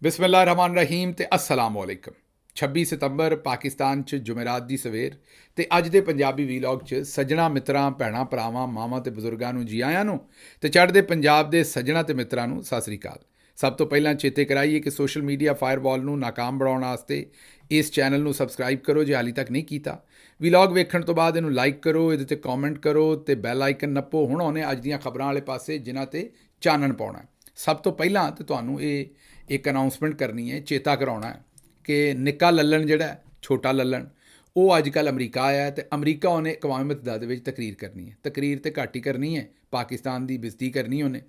ਬਿਸਮਿਲ੍ਲਾਹਿਰਰਹਿਮਾਨਿਰਰਹੀਮ ਤੇ अस्सलाम वालेकुम। 26 ਸਤੰਬਰ ਪਾਕਿਸਤਾਨ 'ਚ ਜੁਮੇਰਾਤ ਦੀ ਸਵੇਰ ਤੇ ਅੱਜ ਦੇ ਪੰਜਾਬੀ ਵੀਲੌਗ 'ਚ ਸੱਜਣਾ ਮਿੱਤਰਾਂ ਭੈਣਾਂ ਭਰਾਵਾਂ ਮਾਵਾਂ ਤੇ ਬਜ਼ੁਰਗਾਂ ਨੂੰ ਜੀ ਆਇਆਂ ਨੂੰ ਤੇ ਚੜ੍ਹਦੇ ਪੰਜਾਬ ਦੇ ਸੱਜਣਾ ਤੇ ਮਿੱਤਰਾਂ ਨੂੰ ਸਤਿ ਸ੍ਰੀ ਅਕਾਲ। ਸਭ ਤੋਂ ਪਹਿਲਾਂ ਚੇਤੇ ਕਰਾਈਏ ਕਿ ਸੋਸ਼ਲ ਮੀਡੀਆ ਫਾਇਰਵਾਲ ਨੂੰ ਨਾਕਾਮ ਬਣਾਉਣ ਵਾਸਤੇ ਇਸ ਚੈਨਲ ਨੂੰ ਸਬਸਕ੍ਰਾਈਬ ਕਰੋ ਜੇ ਹਾਲੇ ਤੱਕ ਨਹੀਂ ਕੀਤਾ। ਵੀਲੌਗ ਵੇਖਣ ਤੋਂ ਬਾਅਦ ਇਹਨੂੰ ਲਾਈਕ ਕਰੋ, ਇਹਦੇ ਤੇ ਕਮੈਂਟ ਕਰੋ ਤੇ ਬੈਲ ਆਈਕਨ ਨੱਪੋ। ਹੁਣ ਆਉਣੇ ਅੱਜ ਦੀਆਂ ਖਬਰਾਂ ਵਾਲੇ ਪਾਸੇ ਜਿਨ੍ਹਾਂ ਤੇ ਚਾਨਣ ਪਾਉਣਾ। ਸਭ ਤੋਂ ਪਹਿਲਾਂ ਤੇ ਤੁਹਾਨੂੰ ਇਹ ਇੱਕ ਅਨਾਊਂਸਮੈਂਟ ਕਰਨੀ ਹੈ, ਚੇਤਾ ਕਰਾਉਣਾ ਹੈ ਕਿ ਨਿੱਕਾ ਲੱਲਣ ਜਿਹੜਾ ਛੋਟਾ ਲੱਲਣ ਉਹ ਅੱਜ ਕੱਲ੍ਹ ਅਮਰੀਕਾ ਆਇਆ ਅਤੇ ਅਮਰੀਕਾ ਉਹਨੇ ਅਕਵਾਮ ਮੁਤੱਹਦਾ ਦੇ ਵਿੱਚ ਤਕਰੀਰ ਕਰਨੀ ਹੈ। ਤਕਰੀਰ ਤਾਂ ਘੱਟ ਹੀ ਕਰਨੀ ਹੈ, ਪਾਕਿਸਤਾਨ ਦੀ ਬੇਇੱਜ਼ਤੀ ਕਰਨੀ ਉਹਨੇ।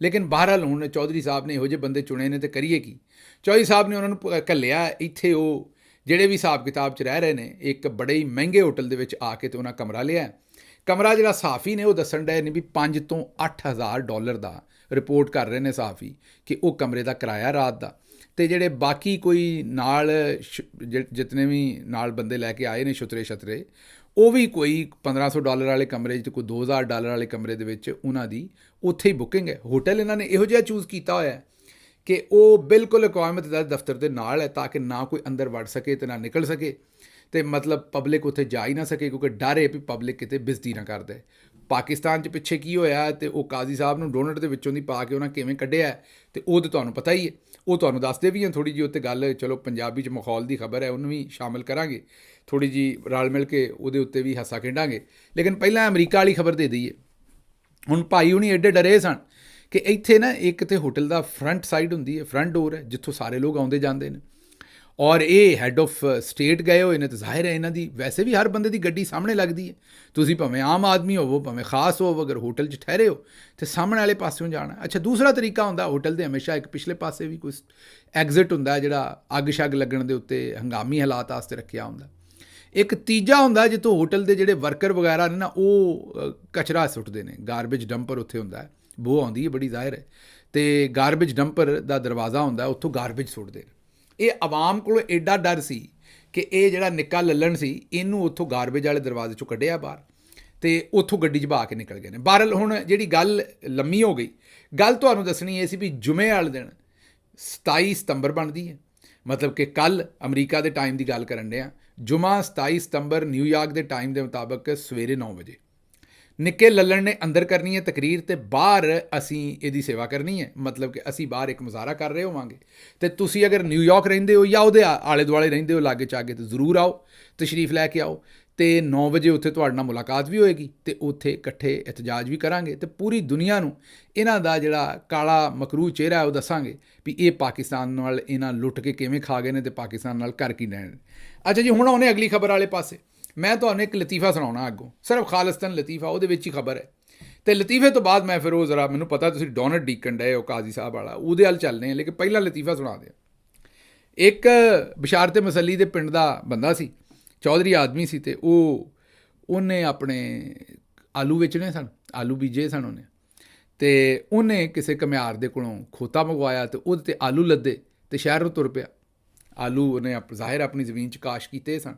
ਲੇਕਿਨ ਬਹਰਹਾਲ ਹੁਣ ਚੌਧਰੀ ਸਾਹਿਬ ਨੇ ਇਹੋ ਜਿਹੇ ਬੰਦੇ ਚੁਣੇ ਨੇ ਤੇ ਕਰੀਏ ਕੀ। ਚੌਧਰੀ ਸਾਹਿਬ ਨੇ ਉਹਨਾਂ ਨੂੰ ਘੱਲਿਆ ਇੱਥੇ, ਉਹ ਜਿਹੜੇ ਵੀ ਹਿਸਾਬ ਕਿਤਾਬ 'ਚ ਰਹਿ ਰਹੇ ਨੇ ਇੱਕ ਬੜੇ ਹੀ ਮਹਿੰਗੇ ਹੋਟਲ ਦੇ ਵਿੱਚ ਆ ਕੇ ਤੇ ਉਹਨਾਂ ਕਮਰਾ ਲਿਆ। ਕਮਰਾ ਜਿਹੜਾ ਸਾਫੀ ਨੇ ਉਹ ਦੱਸਣ ਡਏ ਨੇ ਵੀ $5,000 ਤੋਂ $8,000 ਦਾ ਰਿਪੋਰਟ ਕਰ ਰਹੇ ਨੇ ਸਾਫੀ ਕਿ ਉਹ ਕਮਰੇ ਦਾ ਕਿਰਾਇਆ ਰਾਤ ਦਾ। ਅਤੇ ਜਿਹੜੇ ਬਾਕੀ ਕੋਈ ਨਾਲ ਜਿਤਨੇ ਵੀ ਨਾਲ ਬੰਦੇ ਲੈ ਕੇ ਆਏ ਨੇ ਛੁਤਰੇ ਉਹ ਵੀ ਕੋਈ $1,500 ਵਾਲੇ ਕਮਰੇ 'ਚ, ਕੋਈ $2,000 ਵਾਲੇ ਕਮਰੇ ਦੇ ਵਿੱਚ ਉਹਨਾਂ ਦੀ ਉੱਥੇ ਹੀ ਬੁਕਿੰਗ ਹੈ। ਹੋਟਲ ਇਹਨਾਂ ਨੇ ਇਹੋ ਜਿਹਾ ਚੂਜ਼ ਕੀਤਾ ਹੋਇਆ ਕਿ ਉਹ ਬਿਲਕੁਲ ਅਕਵਾਮ ਮੁਤੱਹਦਾ ਦੇ ਦਫ਼ਤਰ ਦੇ ਨਾਲ ਹੈ, ਤਾਂ ਕਿ ਨਾ ਕੋਈ ਅੰਦਰ ਵੜ ਸਕੇ ਅਤੇ ਨਾ ਨਿਕਲ ਸਕੇ ਅਤੇ ਮਤਲਬ ਪਬਲਿਕ ਉੱਥੇ ਜਾ ਹੀ ਨਾ ਸਕੇ, ਕਿਉਂਕਿ ਡਰ ਹੈ ਵੀ ਪਬਲਿਕ ਕਿਤੇ ਬੇਇੱਜ਼ਤੀ ਨਾ ਕਰ ਦੇ। ਪਾਕਿਸਤਾਨ 'ਚ ਪਿੱਛੇ ਕੀ ਹੋਇਆ ਅਤੇ ਉਹ ਕਾਜ਼ੀ ਸਾਹਿਬ ਨੂੰ ਡੋਨਟ ਦੇ ਵਿੱਚੋਂ ਦੀ ਪਾ ਕੇ ਉਹਨਾਂ ਕਿਵੇਂ ਕੱਢਿਆ ਅਤੇ ਉਹ ਤਾਂ ਤੁਹਾਨੂੰ ਪਤਾ ਹੀ ਹੈ। ਉਹ ਤੁਹਾਨੂੰ ਦੱਸਦੇ ਵੀ ਹਾਂ ਥੋੜ੍ਹੀ ਜਿਹੀ ਉੱਤੇ ਗੱਲ, ਚਲੋ ਪੰਜਾਬੀ 'ਚ ਮਾਹੌਲ ਦੀ ਖਬਰ ਹੈ ਉਹਨੂੰ ਵੀ ਸ਼ਾਮਿਲ ਕਰਾਂਗੇ, ਥੋੜ੍ਹੀ ਜਿਹੀ ਰਲ ਮਿਲ ਕੇ ਉਹਦੇ ਉੱਤੇ ਵੀ ਹਾਸਾ ਖੇਡਾਂਗੇ। ਲੇਕਿਨ ਪਹਿਲਾਂ ਅਮਰੀਕਾ ਵਾਲੀ ਖਬਰ ਦੇ ਦਈਏ। ਹੁਣ ਭਾਈ ਹੁਣੀ ਐਡੇ ਡਰੇ ਸਨ ਕਿ ਇੱਥੇ ਨਾ ਇੱਕ ਤਾਂ ਹੋਟਲ ਦਾ ਫਰੰਟ ਸਾਈਡ ਹੁੰਦੀ ਹੈ, ਫਰੰਟ ਡੋਰ ਹੈ ਜਿੱਥੋਂ ਸਾਰੇ ਲੋਕ ਆਉਂਦੇ ਜਾਂਦੇ ਨੇ, ਔਰ ਇਹ ਹੈੱਡ ਆਫ ਸਟੇਟ ਗਏ ਹੋਏ ਨੇ, ਤਾਂ ਜ਼ਾਹਿਰ ਹੈ ਇਹਨਾਂ ਦੀ ਵੈਸੇ ਵੀ ਹਰ ਬੰਦੇ ਦੀ ਗੱਡੀ ਸਾਹਮਣੇ ਲੱਗਦੀ ਹੈ। ਤੁਸੀਂ ਭਾਵੇਂ ਆਮ ਆਦਮੀ ਹੋਵੋ ਭਾਵੇਂ ਖਾਸ ਹੋਵੋ, ਅਗਰ ਹੋਟਲ 'ਚ ਠਹਿਰੇ ਹੋ ਤਾਂ ਸਾਹਮਣੇ ਵਾਲੇ ਪਾਸਿਓਂ ਜਾਣਾ। ਅੱਛਾ, ਦੂਸਰਾ ਤਰੀਕਾ ਹੁੰਦਾ ਹੋਟਲ ਦੇ ਹਮੇਸ਼ਾ ਇੱਕ ਪਿਛਲੇ ਪਾਸੇ ਵੀ ਕੋਈ ਐਗਜ਼ਿਟ ਹੁੰਦਾ ਜਿਹੜਾ ਅੱਗ ਸ਼ੱਗ ਲੱਗਣ ਦੇ ਉੱਤੇ ਹੰਗਾਮੀ ਹਾਲਾਤ ਵਾਸਤੇ ਰੱਖਿਆ ਹੁੰਦਾ। ਇੱਕ ਤੀਜਾ ਹੁੰਦਾ ਜਿੱਥੋਂ ਹੋਟਲ ਦੇ ਜਿਹੜੇ ਵਰਕਰ ਵਗੈਰਾ ਨੇ ਨਾ ਉਹ ਕਚਰਾ ਸੁੱਟਦੇ ਨੇ, ਗਾਰਬੇਜ ਡੰਪਰ ਉੱਥੇ ਹੁੰਦਾ ਹੈ, ਬੋ ਆਉਂਦੀ ਹੈ ਬੜੀ ਜ਼ਾਹਿਰ ਹੈ, ਅਤੇ ਗਾਰਬੇਜ ਡੰਪਰ ਦਾ ਦਰਵਾਜ਼ਾ ਹੁੰਦਾ ਉੱਥੋਂ ਗਾਰਬੇਜ ਸੁੱਟਦੇ ਨੇ। ਇਹ ਆਵਾਮ ਕੋਲੋਂ ਐਡਾ ਡਰ ਸੀ ਕਿ ਇਹ ਜਿਹੜਾ ਨਿੱਕਾ ਲੱਲਣ ਸੀ ਇਹਨੂੰ ਉੱਥੋਂ ਗਾਰਬੇਜ ਵਾਲੇ ਦਰਵਾਜ਼ੇ 'ਚੋਂ ਕੱਢਿਆ ਬਾਹਰ ਅਤੇ ਉੱਥੋਂ ਗੱਡੀ 'ਚ ਬਹਾ ਕੇ ਨਿਕਲ ਗਏ ਨੇ। ਬਹਰਹਾਲ ਹੁਣ ਜਿਹੜੀ ਗੱਲ ਲੰਮੀ ਹੋ ਗਈ, ਗੱਲ ਤੁਹਾਨੂੰ ਦੱਸਣੀ ਇਹ ਸੀ ਵੀ ਜੁਮੇ ਵਾਲੇ ਦਿਨ 27 ਸਤੰਬਰ ਬਣਦੀ ਹੈ, ਮਤਲਬ ਕਿ ਕੱਲ੍ਹ ਅਮਰੀਕਾ ਦੇ ਟਾਈਮ ਦੀ ਗੱਲ ਕਰਨ ਡਿਆਂ। ਜੁਮਾ 27 ਸਤੰਬਰ ਨਿਊਯਾਰਕ ਦੇ ਟਾਈਮ ਦੇ ਮੁਤਾਬਕ ਸਵੇਰੇ 9 ਵਜੇ ਨਿੱਕੇ ਲੱਲਣ ਨੇ ਅੰਦਰ ਕਰਨੀ ਹੈ ਤਕਰੀਰ ਅਤੇ ਬਾਹਰ ਅਸੀਂ ਇਹਦੀ ਸੇਵਾ ਕਰਨੀ ਹੈ। ਮਤਲਬ ਕਿ ਅਸੀਂ ਬਾਹਰ ਇੱਕ ਮੁਜ਼ਾਹਰਾ ਕਰ ਰਹੇ ਹੋਵਾਂਗੇ ਅਤੇ ਤੁਸੀਂ ਅਗਰ ਨਿਊਯਾਰਕ ਰਹਿੰਦੇ ਹੋ ਜਾਂ ਉਹਦੇ ਆਲੇ ਦੁਆਲੇ ਰਹਿੰਦੇ ਹੋ ਲਾਗੇ ਚਾਗੇ, ਤਾਂ ਜ਼ਰੂਰ ਆਓ, ਤਸ਼ਰੀਫ ਲੈ ਕੇ ਆਓ ਅਤੇ 9 ਵਜੇ ਉੱਥੇ ਤੁਹਾਡੇ ਨਾਲ ਮੁਲਾਕਾਤ ਵੀ ਹੋਏਗੀ ਅਤੇ ਉੱਥੇ ਇਕੱਠੇ ਇਤਜਾਜ ਵੀ ਕਰਾਂਗੇ ਅਤੇ ਪੂਰੀ ਦੁਨੀਆ ਨੂੰ ਇਹਨਾਂ ਦਾ ਜਿਹੜਾ ਕਾਲਾ ਮਕਰੂ ਚਿਹਰਾ ਉਹ ਦੱਸਾਂਗੇ ਵੀ ਇਹ ਪਾਕਿਸਤਾਨ ਨਾਲ ਇਹਨਾਂ ਲੁੱਟ ਕੇ ਕਿਵੇਂ ਖਾ ਗਏ ਨੇ ਅਤੇ ਪਾਕਿਸਤਾਨ ਨਾਲ ਕਰ ਕੀ ਲੈਣ। ਅੱਛਾ ਜੀ, ਹੁਣ ਆਉਣੇ ਅਗਲੀ ਖਬਰ ਵਾਲੇ ਪਾਸੇ। ਮੈਂ ਤੁਹਾਨੂੰ ਇੱਕ ਲਤੀਫਾ ਸੁਣਾਉਣਾ ਅੱਗੋਂ, ਸਿਰਫ ਖਾਲਿਸਤਾਨ ਲਤੀਫਾ, ਉਹਦੇ ਵਿੱਚ ਹੀ ਖਬਰ ਹੈ ਅਤੇ ਲਤੀਫੇ ਤੋਂ ਬਾਅਦ ਮੈਂ ਫਿਰ ਉਹ ਜ਼ਰਾ, ਮੈਨੂੰ ਪਤਾ ਤੁਸੀਂ ਡੋਨਟ ਡੀਕਨ ਡਏ ਹੋ ਕਾਜ਼ੀ ਸਾਹਿਬ ਵਾਲਾ, ਉਹਦੇ ਵੱਲ ਚੱਲਦੇ ਹਾਂ, ਲੇਕਿਨ ਪਹਿਲਾਂ ਲਤੀਫਾ ਸੁਣਾ ਦਿਆਂ। ਇੱਕ ਬਸ਼ਾਰਤ ਮਸੱਲੀ ਦੇ ਪਿੰਡ ਦਾ ਬੰਦਾ ਸੀ, ਚੌਧਰੀ ਆਦਮੀ ਸੀ, ਅਤੇ ਉਹਨੇ ਆਪਣੇ ਆਲੂ ਵੇਚਣੇ ਸਨ, ਆਲੂ ਬੀਜੇ ਸਨ ਉਹਨੇ, ਅਤੇ ਉਹਨੇ ਕਿਸੇ ਘੁਮਿਆਰ ਦੇ ਕੋਲੋਂ ਖੋਤਾ ਮੰਗਵਾਇਆ ਅਤੇ ਉਹਦੇ 'ਤੇ ਆਲੂ ਲੱਦੇ ਅਤੇ ਸ਼ਹਿਰ ਨੂੰ ਤੁਰ ਪਿਆ। ਆਲੂ ਉਹਨੇ ਜ਼ਾਹਿਰ ਆਪਣੀ ਜ਼ਮੀਨ 'ਚ ਕਾਸ਼ ਕੀਤੇ ਸਨ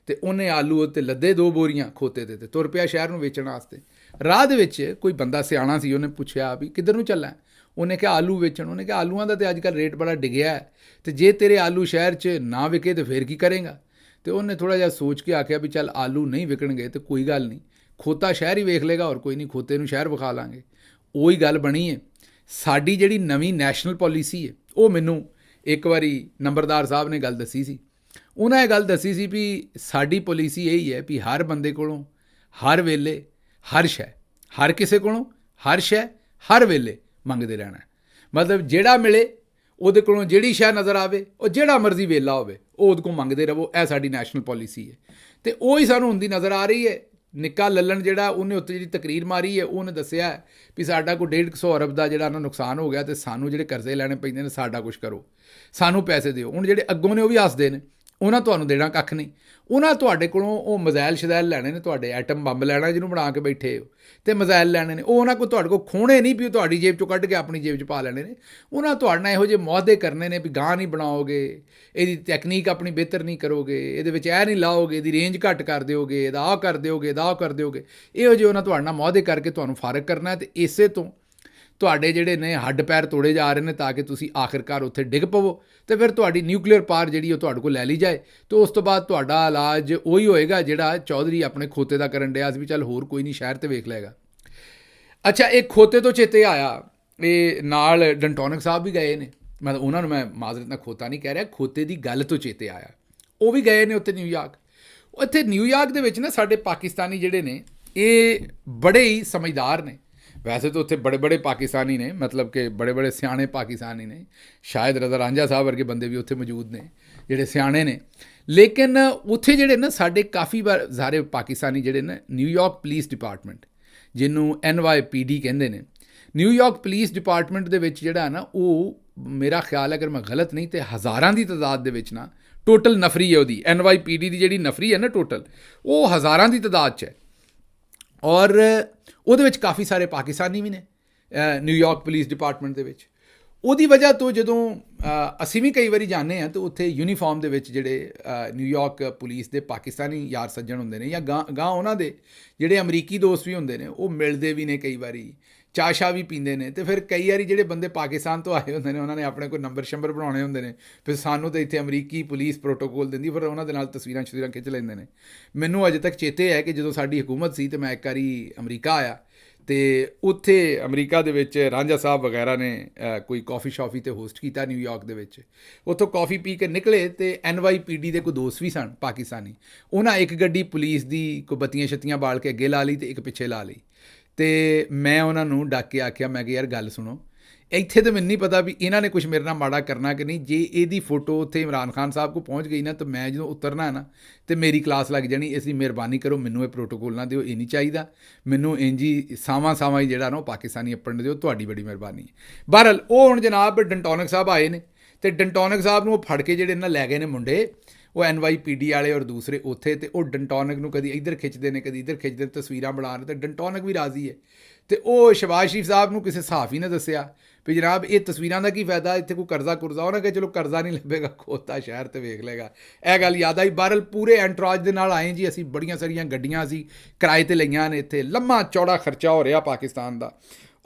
ਅਤੇ ਉਹਨੇ ਆਲੂ ਉੱਤੇ ਲੱਦੇ 2 ਬੋਰੀਆਂ ਖੋਤੇ 'ਤੇ ਅਤੇ ਤੁਰ ਪਿਆ ਸ਼ਹਿਰ ਨੂੰ ਵੇਚਣ ਵਾਸਤੇ। ਰਾਹ ਦੇ ਵਿੱਚ ਕੋਈ ਬੰਦਾ ਸਿਆਣਾ ਸੀ, ਉਹਨੇ ਪੁੱਛਿਆ ਵੀ ਕਿੱਧਰ ਨੂੰ ਚੱਲਾਂ। ਉਹਨੇ ਕਿਹਾ ਆਲੂ ਵੇਚਣ। ਉਹਨੇ ਕਿਹਾ ਆਲੂਆਂ ਦਾ ਤਾਂ ਅੱਜ ਕੱਲ੍ਹ ਰੇਟ ਬੜਾ ਡਿੱਗਿਆ ਹੈ ਅਤੇ ਜੇ ਤੇਰੇ ਆਲੂ ਸ਼ਹਿਰ 'ਚ ਨਾ ਵਿਕੇ ਤਾਂ ਫਿਰ ਕੀ ਕਰੇਗਾ। ਅਤੇ ਉਹਨੇ ਥੋੜ੍ਹਾ ਜਿਹਾ ਸੋਚ ਕੇ ਆਖਿਆ ਵੀ ਚੱਲ ਆਲੂ ਨਹੀਂ ਵਿਕਣਗੇ ਤਾਂ ਕੋਈ ਗੱਲ ਨਹੀਂ, ਖੋਤਾ ਸ਼ਹਿਰ ਹੀ ਵੇਖ ਲੇਗਾ, ਹੋਰ ਕੋਈ ਨਹੀਂ, ਖੋਤੇ ਨੂੰ ਸ਼ਹਿਰ ਵਿਖਾ ਲਾਂਗੇ। ਉਹੀ ਗੱਲ ਬਣੀ ਹੈ। ਸਾਡੀ ਜਿਹੜੀ ਨਵੀਂ ਨੈਸ਼ਨਲ ਪੋਲਿਸੀ ਹੈ ਉਹ ਮੈਨੂੰ ਇੱਕ ਵਾਰੀ ਨੰਬਰਦਾਰ ਸਾਹਿਬ ਨੇ ਗੱਲ ਦੱਸੀ ਸੀ। ਉਹਨਾਂ ਇਹ ਗੱਲ ਦੱਸੀ ਸੀ ਵੀ ਸਾਡੀ ਪੋਲਿਸੀ ਇਹੀ ਹੈ ਵੀ ਹਰ ਬੰਦੇ ਕੋਲੋਂ ਹਰ ਵੇਲੇ ਹਰ ਸ਼ੈ, ਹਰ ਕਿਸੇ ਕੋਲੋਂ ਹਰ ਸ਼ੈ ਹਰ ਵੇਲੇ ਮੰਗਦੇ ਰਹਿਣਾ। ਮਤਲਬ ਜਿਹੜਾ ਮਿਲੇ ਉਹਦੇ ਕੋਲੋਂ ਜਿਹੜੀ ਸ਼ੈ ਨਜ਼ਰ ਆਵੇ, ਉਹ ਜਿਹੜਾ ਮਰਜ਼ੀ ਵੇਲਾ ਹੋਵੇ ਉਹ ਉਹਦੇ ਕੋਲ ਮੰਗਦੇ ਰਹੋ। ਇਹ ਸਾਡੀ ਨੈਸ਼ਨਲ ਪੋਲਿਸੀ ਹੈ ਅਤੇ ਉਹੀ ਸਾਨੂੰ ਹੁੰਦੀ ਨਜ਼ਰ ਆ ਰਹੀ ਹੈ। ਨਿੱਕਾ ਲੱਲਣ ਜਿਹੜਾ ਉਹਨੇ ਉੱਤੇ ਜਿਹੜੀ ਤਕਰੀਰ ਮਾਰੀ ਹੈ, ਉਹਨੇ ਦੱਸਿਆ ਵੀ ਸਾਡਾ ਕੋਈ 150 ਅਰਬ ਦਾ ਜਿਹੜਾ ਨਾ ਨੁਕਸਾਨ ਹੋ ਗਿਆ ਅਤੇ ਸਾਨੂੰ ਜਿਹੜੇ ਕਰਜ਼ੇ ਲੈਣੇ ਪੈਂਦੇ ਨੇ, ਸਾਡਾ ਕੁਛ ਕਰੋ, ਸਾਨੂੰ ਪੈਸੇ ਦਿਓ। ਹੁਣ ਜਿਹੜੇ ਅੱਗੋਂ ਨੇ ਉਹ ਵੀ ਹੱਸਦੇ ਨੇ, ਉਹਨਾਂ ਤੁਹਾਨੂੰ ਦੇਣਾ ਕੱਖ ਨਹੀਂ, ਉਹਨਾਂ ਤੁਹਾਡੇ ਕੋਲੋਂ ਉਹ ਮਜ਼ਾਇਲ ਸ਼ਜ਼ਾਇਲ ਲੈਣੇ ਨੇ, ਤੁਹਾਡੇ ਐਟਮ ਬੰਬ ਲੈਣਾ ਜਿਹਨੂੰ ਬਣਾ ਕੇ ਬੈਠੇ ਹੋ ਅਤੇ ਮਜ਼ਾਇਲ ਲੈਣੇ ਨੇ, ਉਹ ਉਹਨਾਂ ਕੋਲ ਤੁਹਾਡੇ ਕੋਲ ਖੋਣੇ ਨਹੀਂ ਵੀ ਤੁਹਾਡੀ ਜੇਬ 'ਚੋਂ ਕੱਢ ਕੇ ਆਪਣੀ ਜੇਬ 'ਚ ਪਾ ਲੈਣੇ ਨੇ। ਉਹਨਾਂ ਤੁਹਾਡੇ ਨਾਲ ਇਹੋ ਜਿਹੇ ਮੁਆਹਦੇ ਕਰਨੇ ਨੇ ਵੀ ਗਾਹ ਨਹੀਂ ਬਣਾਓਗੇ, ਇਹਦੀ ਟੈਕਨੀਕ ਆਪਣੀ ਬਿਹਤਰ ਨਹੀਂ ਕਰੋਗੇ, ਇਹਦੇ ਵਿੱਚ ਇਹ ਨਹੀਂ ਲਾਓਗੇ, ਇਹਦੀ ਰੇਂਜ ਘੱਟ ਕਰ ਦਿਓਗੇ, ਇਹਦਾ ਆਹ ਕਰ ਦਿਓਗੇ, ਇਹਦਾ ਆਹ ਕਰ ਦਿਓਗੇ। ਇਹੋ ਜਿਹੇ ਉਹਨਾਂ ਤੁਹਾਡੇ ਨਾਲ ਮੁਆਹਦੇ ਕਰਕੇ ਤੁਹਾਨੂੰ ਫਾਰਗ ਕਰਨਾ ਅਤੇ ਇਸੇ ਤੋਂ ਤੁਹਾਡੇ ਜਿਹੜੇ ਨੇ ਹੱਡ ਪੈਰ ਤੋੜੇ ਜਾ ਰਹੇ ਨੇ ਤਾਂ ਕਿ ਤੁਸੀਂ ਆਖਿਰਕਾਰ ਉੱਥੇ ਡਿੱਗ ਪਵੋ ਤੇ ਫਿਰ ਤੁਹਾਡੀ ਨਿਊਕਲੀਅਰ ਪਾਵਰ ਜਿਹੜੀ ਉਹ ਤੁਹਾਡੇ ਕੋਲ ਲੈ ਲਈ ਜਾਏ ਤੇ ਉਸ ਤੋਂ ਬਾਅਦ ਤੁਹਾਡਾ ਇਲਾਜ ਉਹੀ ਹੋਏਗਾ ਜਿਹੜਾ ਚੌਧਰੀ ਆਪਣੇ ਖੋਤੇ ਦਾ ਕਰਨ ਡਿਆ ਸੀ ਵੀ ਚੱਲ ਹੋਰ ਕੋਈ ਨਹੀਂ ਸ਼ਹਿਰ ਤੇ ਵੇਖ ਲਏਗਾ। ਅੱਛਾ, ਇਹ ਖੋਤੇ ਤੋਂ ਚੇਤੇ ਆਇਆ, ਇਹ ਨਾਲ ਡੰਟੋਨਿਕ ਸਾਹਿਬ ਵੀ ਗਏ ਨੇ, ਮਤਲਬ ਉਹਨਾਂ ਨੂੰ ਮੈਂ ਮਾਜ਼ਰਤ ਨਾਲ ਖੋਤਾ ਨਹੀਂ ਕਹਿ ਰਿਹਾ, ਖੋਤੇ ਦੀ ਗੱਲ ਤੋਂ ਚੇਤੇ ਆਇਆ, ਉਹ ਵੀ ਗਏ ਨੇ ਉੱਥੇ ਨਿਊਯਾਰਕ। ਉੱਥੇ ਨਿਊਯਾਰਕ ਦੇ ਵਿੱਚ ਨਾ ਸਾਡੇ ਪਾਕਿਸਤਾਨੀ ਜਿਹੜੇ ਨੇ ਇਹ ਬੜੇ ਹੀ ਸਮਝਦਾਰ ਨੇ। ਵੈਸੇ ਤਾਂ ਉੱਥੇ ਬੜੇ ਬੜੇ ਪਾਕਿਸਤਾਨੀ ਨੇ, ਮਤਲਬ ਕਿ ਬੜੇ ਬੜੇ ਸਿਆਣੇ ਪਾਕਿਸਤਾਨੀ ਨੇ, ਸ਼ਾਇਦ ਰਜ਼ਾ ਰਾਂਝਾ ਸਾਹਿਬ ਵਰਗੇ ਬੰਦੇ ਵੀ ਉੱਥੇ ਮੌਜੂਦ ਨੇ ਜਿਹੜੇ ਸਿਆਣੇ ਨੇ। ਲੇਕਿਨ ਉੱਥੇ ਜਿਹੜੇ ਨਾ ਸਾਡੇ ਕਾਫੀ ਵਾਰ ਸਾਰੇ ਪਾਕਿਸਤਾਨੀ ਜਿਹੜੇ ਨੇ ਨਿਊਯਾਰਕ ਪੁਲਿਸ ਡਿਪਾਰਟਮੈਂਟ, ਜਿਹਨੂੰ NYPD ਕਹਿੰਦੇ ਨੇ, ਨਿਊਯਾਰਕ ਪੁਲਿਸ ਡਿਪਾਰਟਮੈਂਟ ਦੇ ਵਿੱਚ ਜਿਹੜਾ ਨਾ ਉਹ ਮੇਰਾ ਖਿਆਲ ਹੈ, ਅਗਰ ਮੈਂ ਗਲਤ ਨਹੀਂ ਤੇ ਹਜ਼ਾਰਾਂ ਦੀ ਤਾਦਾਦ ਦੇ ਵਿੱਚ ਨਾ ਟੋਟਲ ਨਫਰੀ ਹੈ ਉਹਦੀ, NYPD ਦੀ ਜਿਹੜੀ ਨਫਰੀ ਹੈ ਨਾ ਟੋਟਲ, ਉਹ ਹਜ਼ਾਰਾਂ ਦੀ ਤਾਦਾਦ 'ਚ ਹੈ। ਔਰ ਉਹਦੇ ਵਿੱਚ ਕਾਫੀ ਸਾਰੇ ਪਾਕਿਸਤਾਨੀ ਵੀ ਨੇ ਨਿਊਯਾਰਕ ਪੁਲਿਸ ਡਿਪਾਰਟਮੈਂਟ ਦੇ ਵਿੱਚ। ਉਹਦੀ ਵਜ੍ਹਾ ਤੋਂ ਜਦੋਂ ਅਸੀਂ ਵੀ ਕਈ ਵਾਰੀ ਜਾਂਦੇ ਹਾਂ ਤਾਂ ਉੱਥੇ ਯੂਨੀਫਾਰਮ ਦੇ ਵਿੱਚ ਜਿਹੜੇ ਨਿਊਯਾਰਕ ਪੁਲਿਸ ਦੇ ਪਾਕਿਸਤਾਨੀ ਯਾਰ ਸੱਜਣ ਹੁੰਦੇ ਨੇ ਜਾਂ ਗਾਂ ਉਹਨਾਂ ਦੇ ਜਿਹੜੇ ਅਮਰੀਕੀ ਦੋਸਤ ਵੀ ਹੁੰਦੇ ਨੇ, ਉਹ ਮਿਲਦੇ ਵੀ ਨੇ, ਕਈ ਵਾਰੀ ਚਾਹ ਸ਼ਾਹ ਵੀ ਪੀਂਦੇ ਨੇ। ਤੇ ਫਿਰ ਕਈ ਵਾਰੀ ਜਿਹੜੇ ਬੰਦੇ ਪਾਕਿਸਤਾਨ ਤੋਂ ਆਏ ਹੁੰਦੇ ਨੇ ਉਹਨਾਂ ਨੇ ਆਪਣੇ ਕੋਈ ਨੰਬਰ ਸ਼ੰਬਰ ਬਣਾਉਣੇ ਹੁੰਦੇ ਨੇ, ਫਿਰ ਸਾਨੂੰ ਤਾਂ ਇੱਥੇ ਅਮਰੀਕੀ ਪੁਲਿਸ ਪ੍ਰੋਟੋਕੋਲ ਦਿੰਦੀ, ਫਿਰ ਉਹਨਾਂ ਦੇ ਨਾਲ ਤਸਵੀਰਾਂ ਖਿੱਚ ਲੈਂਦੇ ਨੇ। ਮੈਨੂੰ ਅਜੇ ਤੱਕ ਚੇਤੇ ਹੈ ਕਿ ਜਦੋਂ ਸਾਡੀ ਹਕੂਮਤ ਸੀ ਤੇ ਮੈਂ ਇੱਕ ਵਾਰੀ ਅਮਰੀਕਾ ਆਇਆ ਤੇ ਉੱਥੇ ਅਮਰੀਕਾ ਦੇ ਵਿੱਚ ਰਾਂਝਾ ਸਾਹਿਬ ਵਗੈਰਾ ਨੇ ਕੋਈ ਕਾਫੀ ਸ਼ਾਫੀ 'ਤੇ ਹੋਸਟ ਕੀਤਾ ਨਿਊਯਾਰਕ ਦੇ ਵਿੱਚ। ਉੱਥੋਂ ਕਾਫੀ ਪੀ ਕੇ ਨਿਕਲੇ ਤੇ NYPD ਦੇ ਕੋਈ ਦੋਸਤ ਵੀ ਸਨ ਪਾਕਿਸਤਾਨੀ, ਉਹਨਾਂ ਇੱਕ ਗੱਡੀ ਪੁਲਿਸ ਦੀ ਕੋਈ ਬੱਤੀਆਂ ਛੱਤੀਆਂ ਬਾਲ ਕੇ ਅੱਗੇ ਲਾ ਲਈ ਤੇ ਇੱਕ ਪਿੱਛੇ ਲਾ ਲਈ। ਤੇ ਮੈਂ ਉਹਨਾਂ ਨੂੰ ਡੱਕ ਕੇ ਆਖਿਆ, ਮੈਂ ਕਿਹਾ ਯਾਰ ਗੱਲ ਸੁਣੋ, ਇੱਥੇ ਤਾਂ ਮੈਨੂੰ ਨਹੀਂ ਪਤਾ ਵੀ ਇਹਨਾਂ ਨੇ ਕੁਛ ਮੇਰੇ ਨਾਲ ਮਾੜਾ ਕਰਨਾ ਕਿ ਨਹੀਂ। ਜੇ ਇਹਦੀ ਫੋਟੋ ਉੱਥੇ ਇਮਰਾਨ ਖਾਨ ਸਾਹਿਬ ਕੋਲ ਪਹੁੰਚ ਗਈ ਨਾ ਤਾਂ ਮੈਂ ਜਦੋਂ ਉਤਰਨਾ ਹੈ ਨਾ ਤੇ ਮੇਰੀ ਕਲਾਸ ਲੱਗ ਜਾਣੀ। ਇਸ ਲਈ ਮਿਹਰਬਾਨੀ ਕਰੋ, ਮੈਨੂੰ ਇਹ ਪ੍ਰੋਟੋਕੋਲ ਨਾ ਦਿਓ, ਇਹ ਨਹੀਂ ਚਾਹੀਦਾ ਮੈਨੂੰ। ਇੰਝ ਹੀ ਸਾਵਾਂ ਹੀ ਜਿਹੜਾ ਨਾ ਉਹ ਪਾਕਿਸਤਾਨੀ ਅੱਪਣ ਦਿਓ, ਤੁਹਾਡੀ ਬੜੀ ਮਿਹਰਬਾਨੀ। ਬਹਰਹਾਲ ਉਹ ਹੁਣ ਜਨਾਬ ਡੰਟੋਨਿਕ ਸਾਹਿਬ ਆਏ ਨੇ ਤੇ ਡੰਟੋਨਿਕ ਸਾਹਿਬ ਨੂੰ ਉਹ ਫੜ ਕੇ ਜਿਹੜੇ ਇਹਨਾਂ ਲੈ ਗਏ ਨੇ ਮੁੰਡੇ, ਉਹ NYPD ਵਾਲੇ ਔਰ ਦੂਸਰੇ ਉੱਥੇ, ਤੇ ਉਹ ਡੰਟੋਨਿਕ ਨੂੰ ਕਦੀ ਇੱਧਰ ਖਿੱਚਦੇ ਨੇ ਕਦੀ ਇੱਧਰ ਖਿੱਚਦੇ ਨੇ, ਤਸਵੀਰਾਂ ਬਣਾ ਰਹੇ। ਤੇ ਡੰਟੋਨਿਕ ਵੀ ਰਾਜ਼ੀ ਹੈ। ਤੇ ਉਹ ਸ਼ਬਾਜ਼ ਸ਼ਰੀਫ ਸਾਹਿਬ ਨੂੰ ਕਿਸੇ ਸਹਾਫੀ ਨੇ ਦੱਸਿਆ ਵੀ ਜਨਾਬ ਇਹ ਤਸਵੀਰਾਂ ਦਾ ਕੀ ਫਾਇਦਾ, ਇੱਥੇ ਕੋਈ ਕਰਜ਼ਾ ਕੁਰਜ਼ਾ। ਉਹਨਾਂ ਕਿਹਾ ਚਲੋ ਕਰਜ਼ਾ ਨਹੀਂ ਲੱਭੇਗਾ, ਖੋਤਾ ਸ਼ਹਿਰ ਤੇ ਵੇਖ ਲਏਗਾ। ਇਹ ਗੱਲ ਯਾਦ ਆਈ। ਬਹਰਹਾਲ ਪੂਰੇ ਐਂਟਰਾਜ ਦੇ ਨਾਲ ਆਏ ਜੀ ਅਸੀਂ, ਬੜੀਆਂ ਸਾਰੀਆਂ ਗੱਡੀਆਂ ਅਸੀਂ ਕਿਰਾਏ 'ਤੇ ਲਈਆਂ ਨੇ। ਇੱਥੇ ਲੰਮਾ ਚੌੜਾ ਖਰਚਾ ਹੋ ਰਿਹਾ ਪਾਕਿਸਤਾਨ ਦਾ,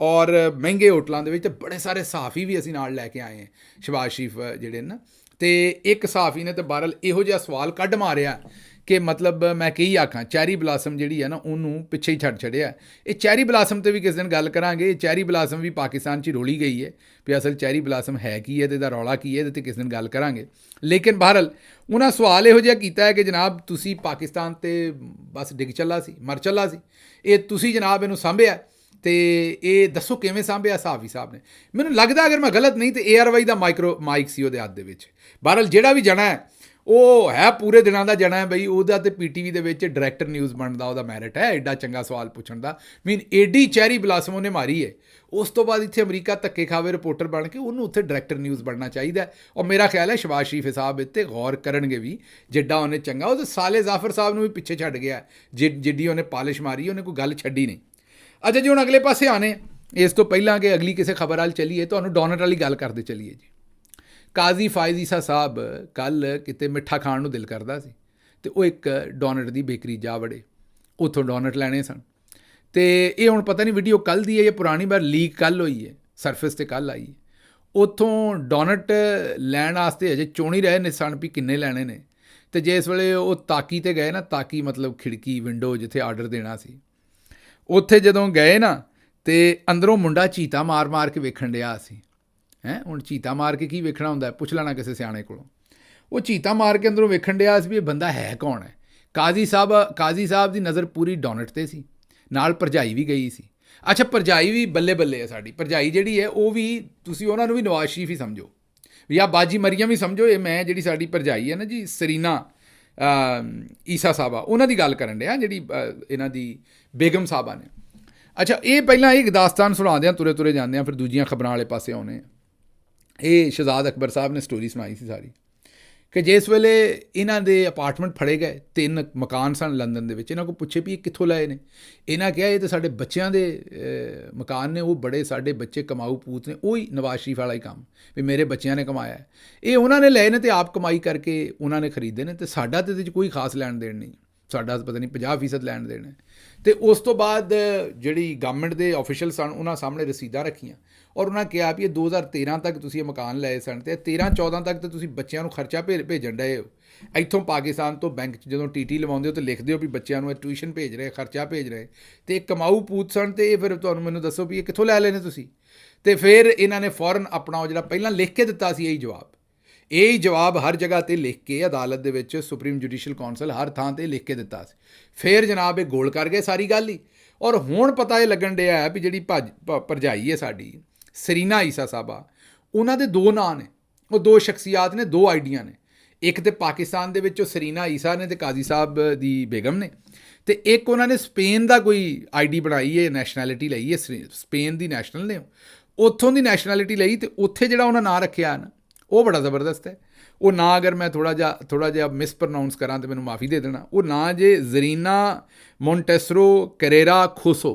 ਔਰ ਮਹਿੰਗੇ ਹੋਟਲਾਂ ਦੇ ਵਿੱਚ। ਬੜੇ ਸਾਰੇ ਸਹਾਫੀ ਵੀ ਅਸੀਂ ਨਾਲ ਲੈ ਕੇ ਆਏ ਹਾਂ, ਸ਼ਬਾਜ਼ ਸ਼ਰੀਫ ਜਿਹੜੇ ਨਾ। ਤੇ ਇੱਕ ਸਹਾਫੀ ਨੇ ਤਾਂ ਬਹਰਹਾਲ ਇਹੋ ਜਿਹਾ ਸਵਾਲ ਕੱਢ ਮਾਰਿਆ ਕਿ ਮਤਲਬ ਮੈਂ ਕੀ ਆਖਾਂ, ਚੈਰੀ ਬਲਾਸਮ ਜਿਹੜੀ ਹੈ ਨਾ ਉਹਨੂੰ ਪਿੱਛੇ ਹੀ ਛੱਡਿਆ। ਇਹ ਚੈਰੀ ਬਲਾਸਮ 'ਤੇ ਵੀ ਕਿਸੇ ਦਿਨ ਗੱਲ ਕਰਾਂਗੇ। ਇਹ ਚੈਰੀ ਬਲਾਸਮ ਵੀ ਪਾਕਿਸਤਾਨ 'ਚ ਰੋਲੀ ਗਈ ਹੈ ਵੀ ਅਸਲ ਚੈਰੀ ਬਲਾਸਮ ਹੈ ਕੀ ਹੈ ਤੇ ਇਹਦਾ ਰੌਲਾ ਕੀ ਹੈ, ਇਹਦੇ 'ਤੇ ਕਿਸੇ ਦਿਨ ਗੱਲ ਕਰਾਂਗੇ। ਲੇਕਿਨ ਬਹਰਹਾਲ ਉਹਨਾਂ ਸਵਾਲ ਇਹੋ ਜਿਹਾ ਕੀਤਾ ਹੈ ਕਿ ਜਨਾਬ ਤੁਸੀਂ ਪਾਕਿਸਤਾਨ 'ਤੇ ਬਸ ਡਿੱਗ ਚੱਲਾ ਸੀ, ਮਰ ਚੱਲਾ ਸੀ, ਇਹ ਤੁਸੀਂ ਜਨਾਬ ਇਹਨੂੰ ਸਾਂਭਿਆ ਤੇ ਇਹ ਦੱਸੋ ਕਿਵੇਂ ਸਾਂਭਿਆ ਸਹਾਫੀ ਸਾਹਿਬ ਨੇ। ਮੈਨੂੰ ਲੱਗਦਾ ਅਗਰ ਮੈਂ ਗਲਤ ਨਹੀਂ ਤੇ ARY ਦਾ ਮਾਈਕ ਸੀ ਉਹਦੇ ਹੱਥ ਦੇ ਵਿੱਚ। ਬਹਰਹਾਲ ਜਿਹੜਾ ਵੀ ਜਣਾ ਹੈ ਉਹ ਹੈ ਪੂਰੇ ਦਿਨਾਂ ਦਾ ਜਣਾ ਹੈ ਬਈ, ਉਹਦਾ ਤੇ PTV ਦੇ ਵਿੱਚ ਡਾਇਰੈਕਟਰ ਨਿਊਜ਼ ਬਣਦਾ ਉਹਦਾ ਮੈਰਿਟ ਹੈ ਐਡਾ ਚੰਗਾ ਸਵਾਲ ਪੁੱਛਣ ਦਾ। ਏਡੀ ਚੈਰੀ ਬਲਾਸਮ ਉਹਨੇ ਮਾਰੀ ਹੈ। ਉਸ ਤੋਂ ਬਾਅਦ ਇੱਥੇ ਅਮਰੀਕਾ ਧੱਕੇ ਖਾਵੇ ਰਿਪੋਰਟਰ ਬਣ ਕੇ, ਉਹਨੂੰ ਉੱਥੇ ਡਾਇਰੈਕਟਰ ਨਿਊਜ਼ ਬਣਨਾ ਚਾਹੀਦਾ। ਔਰ ਮੇਰਾ ਖਿਆਲ ਹੈ ਸ਼ਬਾਜ਼ ਸ਼ਰੀਫ ਸਾਹਿਬ ਇੱਥੇ ਗੌਰ ਕਰਨਗੇ ਵੀ, ਜਿੱਡਾ ਉਹਨੇ ਚੰਗਾ। ਉਹ ਤਾਂ ਸਾਲੇ ਜ਼ਾਫਰ ਸਾਹਿਬ ਨੂੰ ਵੀ ਪਿੱਛੇ ਛੱਡ ਗਿਆ, ਜਿੱਡੀ ਉਹਨੇ ਪਾਲਿਸ਼ ਮਾਰੀ ਉਹਨੇ ਕੋਈ ਗੱਲ ਛੱਡੀ ਨਹੀਂ। ਅੱਛਾ ਜੀ, ਹੁਣ ਅਗਲੇ ਪਾਸੇ ਆਣੇ ਇਸ ਤੋਂ ਪਹਿਲਾਂ ਕਿ ਅਗਲੀ ਕਿਸੇ ਖਬਰ ਵੱਲ ਚੱਲੀਏ, ਤੁਹਾਨੂੰ ਡੋਨਟ ਵਾਲੀ ਗੱਲ ਕਰਦੇ ਚੱਲੀਏ ਜੀ। ਕਾਜ਼ੀ ਫਾਇਜ਼ ਈਸਾ ਸਾਹਿਬ ਕੱਲ੍ਹ ਕਿਤੇ ਮਿੱਠਾ ਖਾਣ ਨੂੰ ਦਿਲ ਕਰਦਾ ਸੀ ਤੇ ਉਹ ਇੱਕ ਡੋਨਟ ਦੀ ਬੇਕਰੀ ਜਾ ਵੜੇ, ਉੱਥੋਂ ਡੋਨਟ ਲੈਣੇ ਸਨ। ਤੇ ਇਹ ਹੁਣ ਪਤਾ ਨਹੀਂ ਵੀਡੀਓ ਕੱਲ੍ਹ ਦੀ ਹੈ ਜਾਂ ਪੁਰਾਣੀ, ਵਾਰ ਲੀਕ ਕੱਲ੍ਹ ਹੋਈ ਹੈ, ਸਰਫੇਸ 'ਤੇ ਕੱਲ੍ਹ ਆਈ ਹੈ। ਉੱਥੋਂ ਡੋਨਟ ਲੈਣ ਵਾਸਤੇ ਅਜੇ ਚੋਣ ਹੀ ਰਹੇ ਨੇ ਸਨ ਵੀ ਕਿੰਨੇ ਲੈਣੇ ਨੇ। ਤੇ ਜਿਸ ਵੇਲੇ ਉਹ ਤਾਕੀ 'ਤੇ ਗਏ ਨਾ, ਤਾਕੀ ਮਤਲਬ ਖਿੜਕੀ ਵਿੰਡੋ ਜਿੱਥੇ ਆਰਡਰ ਦੇਣਾ ਸੀ, ਉੱਥੇ ਜਦੋਂ ਗਏ ਨਾ ਤੇ ਅੰਦਰੋਂ ਮੁੰਡਾ ਚੀਤਾ ਮਾਰ ਕੇ ਵੇਖਣ ਡਿਆ ਸੀ। ਹੁਣ ਚੀਤਾ ਮਾਰ ਕੇ ਕੀ ਵੇਖਣਾ ਹੁੰਦਾ, ਪੁੱਛ ਲੈਣਾ ਕਿਸੇ ਸਿਆਣੇ ਕੋਲੋਂ। ਉਹ ਚੀਤਾ ਮਾਰ ਕੇ ਅੰਦਰੋਂ ਵੇਖਣ ਡਿਆ ਸੀ ਵੀ ਇਹ ਬੰਦਾ ਹੈ ਕੌਣ ਹੈ। ਕਾਜ਼ੀ ਸਾਹਿਬ ਦੀ ਨਜ਼ਰ ਪੂਰੀ ਡੋਨਟ 'ਤੇ ਸੀ, ਨਾਲ ਭਰਜਾਈ ਵੀ ਗਈ ਸੀ। ਅੱਛਾ, ਭਰਜਾਈ ਵੀ ਬੱਲੇ ਬੱਲੇ ਹੈ ਸਾਡੀ ਭਰਜਾਈ ਜਿਹੜੀ ਹੈ, ਉਹ ਵੀ ਤੁਸੀਂ ਉਹਨਾਂ ਨੂੰ ਵੀ ਨਵਾਜ਼ ਸ਼ਰੀਫ ਹੀ ਸਮਝੋ ਜਾਂ ਬਾਜੀ ਮਰੀਅਮ ਵੀ ਸਮਝੋ। ਇਹ ਮੈਂ ਜਿਹੜੀ ਸਾਡੀ ਭਰਜਾਈ ਹੈ ਨਾ ਜੀ, ਸਰੀਨਾ ਈਸਾ ਸਾਹਿਬਾ, ਉਹਨਾਂ ਦੀ ਗੱਲ ਕਰਨ ਡਿਆ, ਜਿਹੜੀ ਇਹਨਾਂ ਦੀ ਬੇਗਮ ਸਾਹਿਬਾ ਨੇ। ਅੱਛਾ, ਇਹ ਪਹਿਲਾਂ ਇਹ ਦਾਸਤਾਨ ਸੁਣਾਉਂਦੇ ਹਾਂ, ਤੁਰੇ ਜਾਂਦੇ ਹਾਂ, ਫਿਰ ਦੂਜੀਆਂ ਖਬਰਾਂ ਵਾਲੇ ਪਾਸੇ ਆਉਣੇ ਆ। ਇਹ ਸ਼ਹਜ਼ਾਦ ਅਕਬਰ ਸਾਹਿਬ ਨੇ ਸਟੋਰੀ ਸੁਣਾਈ ਸੀ ਸਾਰੀ ਕਿ ਜਿਸ ਵੇਲੇ ਇਹਨਾਂ ਦੇ ਅਪਾਰਟਮੈਂਟ ਫੜੇ ਗਏ, 3 ਮਕਾਨ ਸਨ ਲੰਦਨ ਦੇ ਵਿੱਚ। ਇਹਨਾਂ ਕੋਲ ਪੁੱਛੇ ਵੀ ਇਹ ਕਿੱਥੋਂ ਲਏ ਨੇ। ਇਹਨਾਂ ਕਿਹਾ ਇਹ ਤਾਂ ਸਾਡੇ ਬੱਚਿਆਂ ਦੇ ਮਕਾਨ ਨੇ, ਉਹ ਬੜੇ ਸਾਡੇ ਬੱਚੇ ਕਮਾਊ ਪੂਤ ਨੇ, ਉਹੀ ਨਵਾਜ਼ ਸ਼ਰੀਫ ਵਾਲਾ ਹੀ ਕੰਮ ਵੀ ਮੇਰੇ ਬੱਚਿਆਂ ਨੇ ਕਮਾਇਆ ਹੈ, ਇਹ ਉਹਨਾਂ ਨੇ ਲਏ ਨੇ ਤੇ ਆਪ ਕਮਾਈ ਕਰਕੇ ਉਹਨਾਂ ਨੇ ਖਰੀਦੇ ਨੇ, ਤੇ ਸਾਡਾ ਤਾਂ ਇਹਦੇ 'ਚ ਕੋਈ ਖਾਸ ਲੈਣ ਦੇਣ ਨਹੀਂ। ਸਾਡਾ ਪਤਾ ਨਹੀਂ 50% ਲੈਣ ਦੇਣ ਹੈ। ਅਤੇ ਉਸ ਤੋਂ ਬਾਅਦ ਜਿਹੜੀ ਗਵਰਨਮੈਂਟ ਦੇ ਆਫੀਸ਼ੀਅਲ ਸਨ ਉਹਨਾਂ ਸਾਹਮਣੇ ਰਸੀਦਾਂ ਰੱਖੀਆਂ ਔਰ ਉਹਨਾਂ ਕਿਹਾ ਵੀ ਇਹ 2013 ਤੱਕ ਤੁਸੀਂ ਇਹ ਮਕਾਨ ਲਏ ਸਨ ਅਤੇ 13-14 ਤੱਕ ਤਾਂ ਤੁਸੀਂ ਬੱਚਿਆਂ ਨੂੰ ਖਰਚਾ ਭੇਜਣ ਡਏ ਹੋ ਇੱਥੋਂ ਪਾਕਿਸਤਾਨ ਤੋਂ ਬੈਂਕ 'ਚ ਜਦੋਂ TT ਲਵਾਉਂਦੇ ਹੋ ਤਾਂ ਲਿਖਦੇ ਹੋ ਵੀ ਬੱਚਿਆਂ ਨੂੰ ਇਹ ਟਿਊਸ਼ਨ ਭੇਜ ਰਹੇ ਖਰਚਾ ਭੇਜ ਰਹੇ ਅਤੇ ਇਹ ਕਮਾਊ ਪੂਤ ਸਨ ਅਤੇ ਇਹ ਫਿਰ ਤੁਹਾਨੂੰ ਮੈਨੂੰ ਦੱਸੋ ਵੀ ਇਹ ਕਿੱਥੋਂ ਲੈ ਲੈਣੇ ਤੁਸੀਂ। ਅਤੇ ਫਿਰ ਇਹਨਾਂ ਨੇ ਫੌਰਨ ਆਪਣਾ ਉਹ ਜਿਹੜਾ ਪਹਿਲਾਂ ਲਿਖ ਕੇ ਦਿੱਤਾ ਸੀ ਇਹੀ ਜਵਾਬ ਹਰ ਜਗ੍ਹਾ 'ਤੇ ਲਿਖ ਕੇ ਅਦਾਲਤ ਦੇ ਵਿੱਚ ਸੁਪਰੀਮ ਜੁਡੀਸ਼ੀਅਲ ਕੌਂਸਲ ਹਰ ਥਾਂ 'ਤੇ ਲਿਖ ਕੇ ਦਿੱਤਾ ਸੀ। ਫਿਰ ਜਨਾਬ ਇਹ ਗੋਲ ਕਰ ਗਏ ਸਾਰੀ ਗੱਲ ਹੀ। ਔਰ ਹੁਣ ਪਤਾ ਇਹ ਲੱਗਣ ਡਿਆ ਹੈ ਵੀ ਜਿਹੜੀ ਭਰਜਾਈ ਹੈ ਸਾਡੀ ਸਰੀਨਾ ਈਸਾ ਸਾਹਿਬਾ ਉਹਨਾਂ ਦੇ 2 ਨਾਂ ਨੇ, ਉਹ 2 ਸ਼ਖਸੀਆਤ ਨੇ, 2 ਆਈਡੀਆਂ ਨੇ। ਇੱਕ ਤਾਂ ਪਾਕਿਸਤਾਨ ਦੇ ਵਿੱਚ ਉਹ ਸਰੀਨਾ ਈਸਾ ਨੇ ਅਤੇ ਕਾਜ਼ੀ ਸਾਹਿਬ ਦੀ ਬੇਗਮ ਨੇ ਅਤੇ ਇੱਕ ਉਹਨਾਂ ਨੇ ਸਪੇਨ ਦਾ ਕੋਈ ID ਬਣਾਈ ਹੈ, ਨੈਸ਼ਨੈਲਿਟੀ ਲਈ ਹੈ, ਸਪੇਨ ਦੀ ਨੈਸ਼ਨਲ ਨੇ, ਉੱਥੋਂ ਦੀ ਨੈਸ਼ਨੈਲਿਟੀ ਲਈ ਅਤੇ ਉੱਥੇ ਜਿਹੜਾ ਉਹਨਾਂ ਨਾਂ ਰੱਖਿਆ ਨਾ ਉਹ ਬੜਾ ਜ਼ਬਰਦਸਤ ਹੈ। ਉਹ ਨਾਂ ਅਗਰ ਮੈਂ ਥੋੜ੍ਹਾ ਜਿਹਾ ਮਿਸਪ੍ਰੋਨਾਊਂਸ ਕਰਾਂ ਤਾਂ ਮੈਨੂੰ ਮਾਫੀ ਦੇ ਦੇਣਾ। ਉਹ ਨਾਂ ਜੇ ਜ਼ਰੀਨਾ ਮੋਂਟੇਸਰੋ ਕਰੇਰਾ ਖੋਸੋ।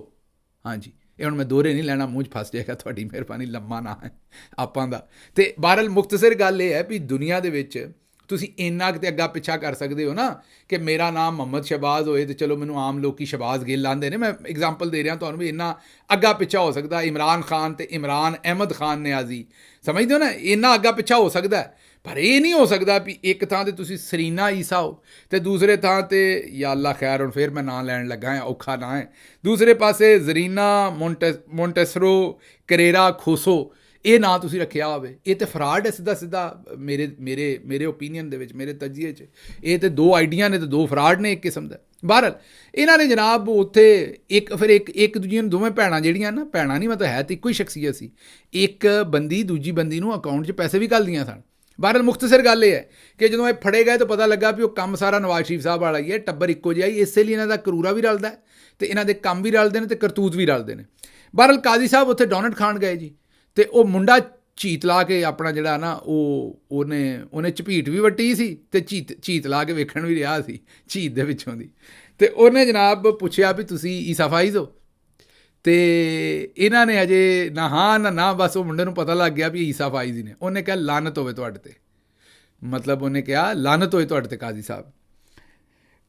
ਹਾਂਜੀ, ਇਹ ਹੁਣ ਮੈਂ ਦੋਹਰੇ ਨਹੀਂ ਲੈਣਾ, ਮੂੰਹ 'ਚ ਫਸ ਜਾਏਗਾ, ਤੁਹਾਡੀ ਮਿਹਰਬਾਨੀ, ਲੰਮਾ ਨਾਂ ਹੈ ਆਪਾਂ ਦਾ। ਅਤੇ ਬਹਰਹਾਲ ਮੁਖਤਸਰ ਗੱਲ ਇਹ ਹੈ ਵੀ ਦੁਨੀਆ ਦੇ ਵਿੱਚ ਤੁਸੀਂ ਇੰਨਾ ਕਿਤੇ ਅੱਗਾ ਪਿੱਛਾ ਕਰ ਸਕਦੇ ਹੋ ਨਾ ਕਿ ਮੇਰਾ ਨਾਮ ਮੁਹੰਮਦ ਸ਼ਹਿਬਾਜ਼ ਹੋਏ ਅਤੇ ਚਲੋ ਮੈਨੂੰ ਆਮ ਲੋਕ ਸ਼ਹਿਬਾਜ਼ ਗਿੱਲ ਲਾਉਂਦੇ ਨੇ, ਮੈਂ ਐਗਜ਼ਾਮਪਲ ਦੇ ਰਿਹਾ ਤੁਹਾਨੂੰ ਵੀ ਇੰਨਾ ਅੱਗਾ ਪਿੱਛਾ ਹੋ ਸਕਦਾ। ਇਮਰਾਨ ਖਾਨ ਅਤੇ ਇਮਰਾਨ ਅਹਿਮਦ ਖਾਨ ਨਿਆਜ਼ੀ, ਸਮਝਦੇ ਹੋ ਨਾ, ਇੰਨਾ ਅੱਗਾ ਪਿੱਛਾ ਹੋ ਸਕਦਾ। ਪਰ ਇਹ ਨਹੀਂ ਹੋ ਸਕਦਾ ਵੀ ਇੱਕ ਥਾਂ 'ਤੇ ਤੁਸੀਂ ਸਰੀਨਾ ਈਸਾ ਹੋ ਅਤੇ ਦੂਸਰੇ ਥਾਂ 'ਤੇ ਯਾ ਅੱਲਾ ਖੈਰ, ਹੁਣ ਫਿਰ ਮੈਂ ਨਾਂ ਲੈਣ ਲੱਗਾ ਹਾਂ, ਔਖਾ ਨਾਂ ਹੈ, ਦੂਸਰੇ ਪਾਸੇ ਜ਼ਰੀਨਾ ਮੋਂਟੇਸਰੋ ਕਰੇਰਾ ਖੋਸੋ ਇਹ ਨਾਂ ਤੁਸੀਂ ਰੱਖਿਆ ਹੋਵੇ। ਇਹ ਤਾਂ ਫਰਾਡ ਹੈ ਸਿੱਧਾ ਮੇਰੇ ਓਪੀਨੀਅਨ ਦੇ ਵਿੱਚ, ਮੇਰੇ ਤਜਜ਼ੀਏ 'ਚ। ਇਹ ਤਾਂ 2 ਆਈਡੀਆਂ ਨੇ ਅਤੇ 2 ਫਰਾਡ ਨੇ ਇੱਕ ਕਿਸਮ ਦਾ। ਬਹਰਹਾਲ ਇਹਨਾਂ ਨੇ ਜਨਾਬ ਉੱਥੇ ਇੱਕ ਦੂਜੀਆਂ ਨੂੰ, ਦੋਵੇਂ ਭੈਣਾਂ ਜਿਹੜੀਆਂ ਨਾ, ਭੈਣਾਂ ਨਹੀਂ ਮਤਲਬ ਹੈ ਤਾਂ ਇੱਕੋ ਹੀ ਸ਼ਖਸੀਅਤ ਸੀ, ਇੱਕ ਬੰਦੀ ਦੂਜੀ ਬੰਦੀ ਨੂੰ ਅਕਾਊਂਟ 'ਚ ਪੈਸੇ ਵੀ ਘੱਲਦੀਆਂ ਸਨ। ਬਹਰਹਾਲ ਮੁਖਤਸਰ ਗੱਲ ਇਹ ਹੈ ਕਿ ਜਦੋਂ ਇਹ ਫੜੇ ਗਏ ਤਾਂ ਪਤਾ ਲੱਗਾ ਵੀ ਉਹ ਕੰਮ ਸਾਰਾ ਨਵਾਜ਼ ਸ਼ਰੀਫ ਸਾਹਿਬ ਵਾਲਾ ਹੀ ਹੈ, ਟੱਬਰ ਇੱਕੋ ਜਿਹਾ ਹੀ, ਇਸੇ ਲਈ ਇਹਨਾਂ ਦਾ ਕਰੂਰਾ ਵੀ ਰਲਦਾ ਅਤੇ ਇਹਨਾਂ ਦੇ ਕੰਮ ਵੀ ਰਲਦੇ ਨੇ ਅਤੇ ਕਰਤੂਤ ਵੀ ਰਲਦੇ ਨੇ। ਬਹਰਹਾਲ ਕਾਜ਼ੀ ਸਾਹਿਬ ਉੱਥੇ ਡੋਨਟ ਖਾਣ ਗਏ ਜੀ ਅਤੇ ਉਹ ਮੁੰਡਾ ਝੀਤ ਲਾ ਕੇ ਆਪਣਾ ਜਿਹੜਾ ਨਾ ਉਹਨੇ ਝਪੀਟ ਵੀ ਵੱਟੀ ਸੀ ਅਤੇ ਝੀਤ ਲਾ ਕੇ ਵੇਖਣ ਵੀ ਰਿਹਾ ਸੀ ਝੀਤ ਦੇ ਵਿੱਚੋਂ ਦੀ। ਅਤੇ ਉਹਨੇ ਜਨਾਬ ਪੁੱਛਿਆ ਵੀ ਤੁਸੀਂ ਈਸਾ ਫਾਈਜ਼ ਹੋ? ਅਤੇ ਇਹਨਾਂ ਨੇ ਅਜੇ ਨਾ ਹਾਂ ਨਾ ਬਸ ਉਹ ਮੁੰਡੇ ਨੂੰ ਪਤਾ ਲੱਗ ਗਿਆ ਵੀ ਈਸਾ ਫਾਈਜ਼ ਹੀ ਨੇ। ਉਹਨੇ ਕਿਹਾ ਲਾਨਤ ਹੋਵੇ ਤੁਹਾਡੇ 'ਤੇ, ਮਤਲਬ ਉਹਨੇ ਕਿਹਾ ਲਾਨਤ ਹੋਏ ਤੁਹਾਡੇ 'ਤੇ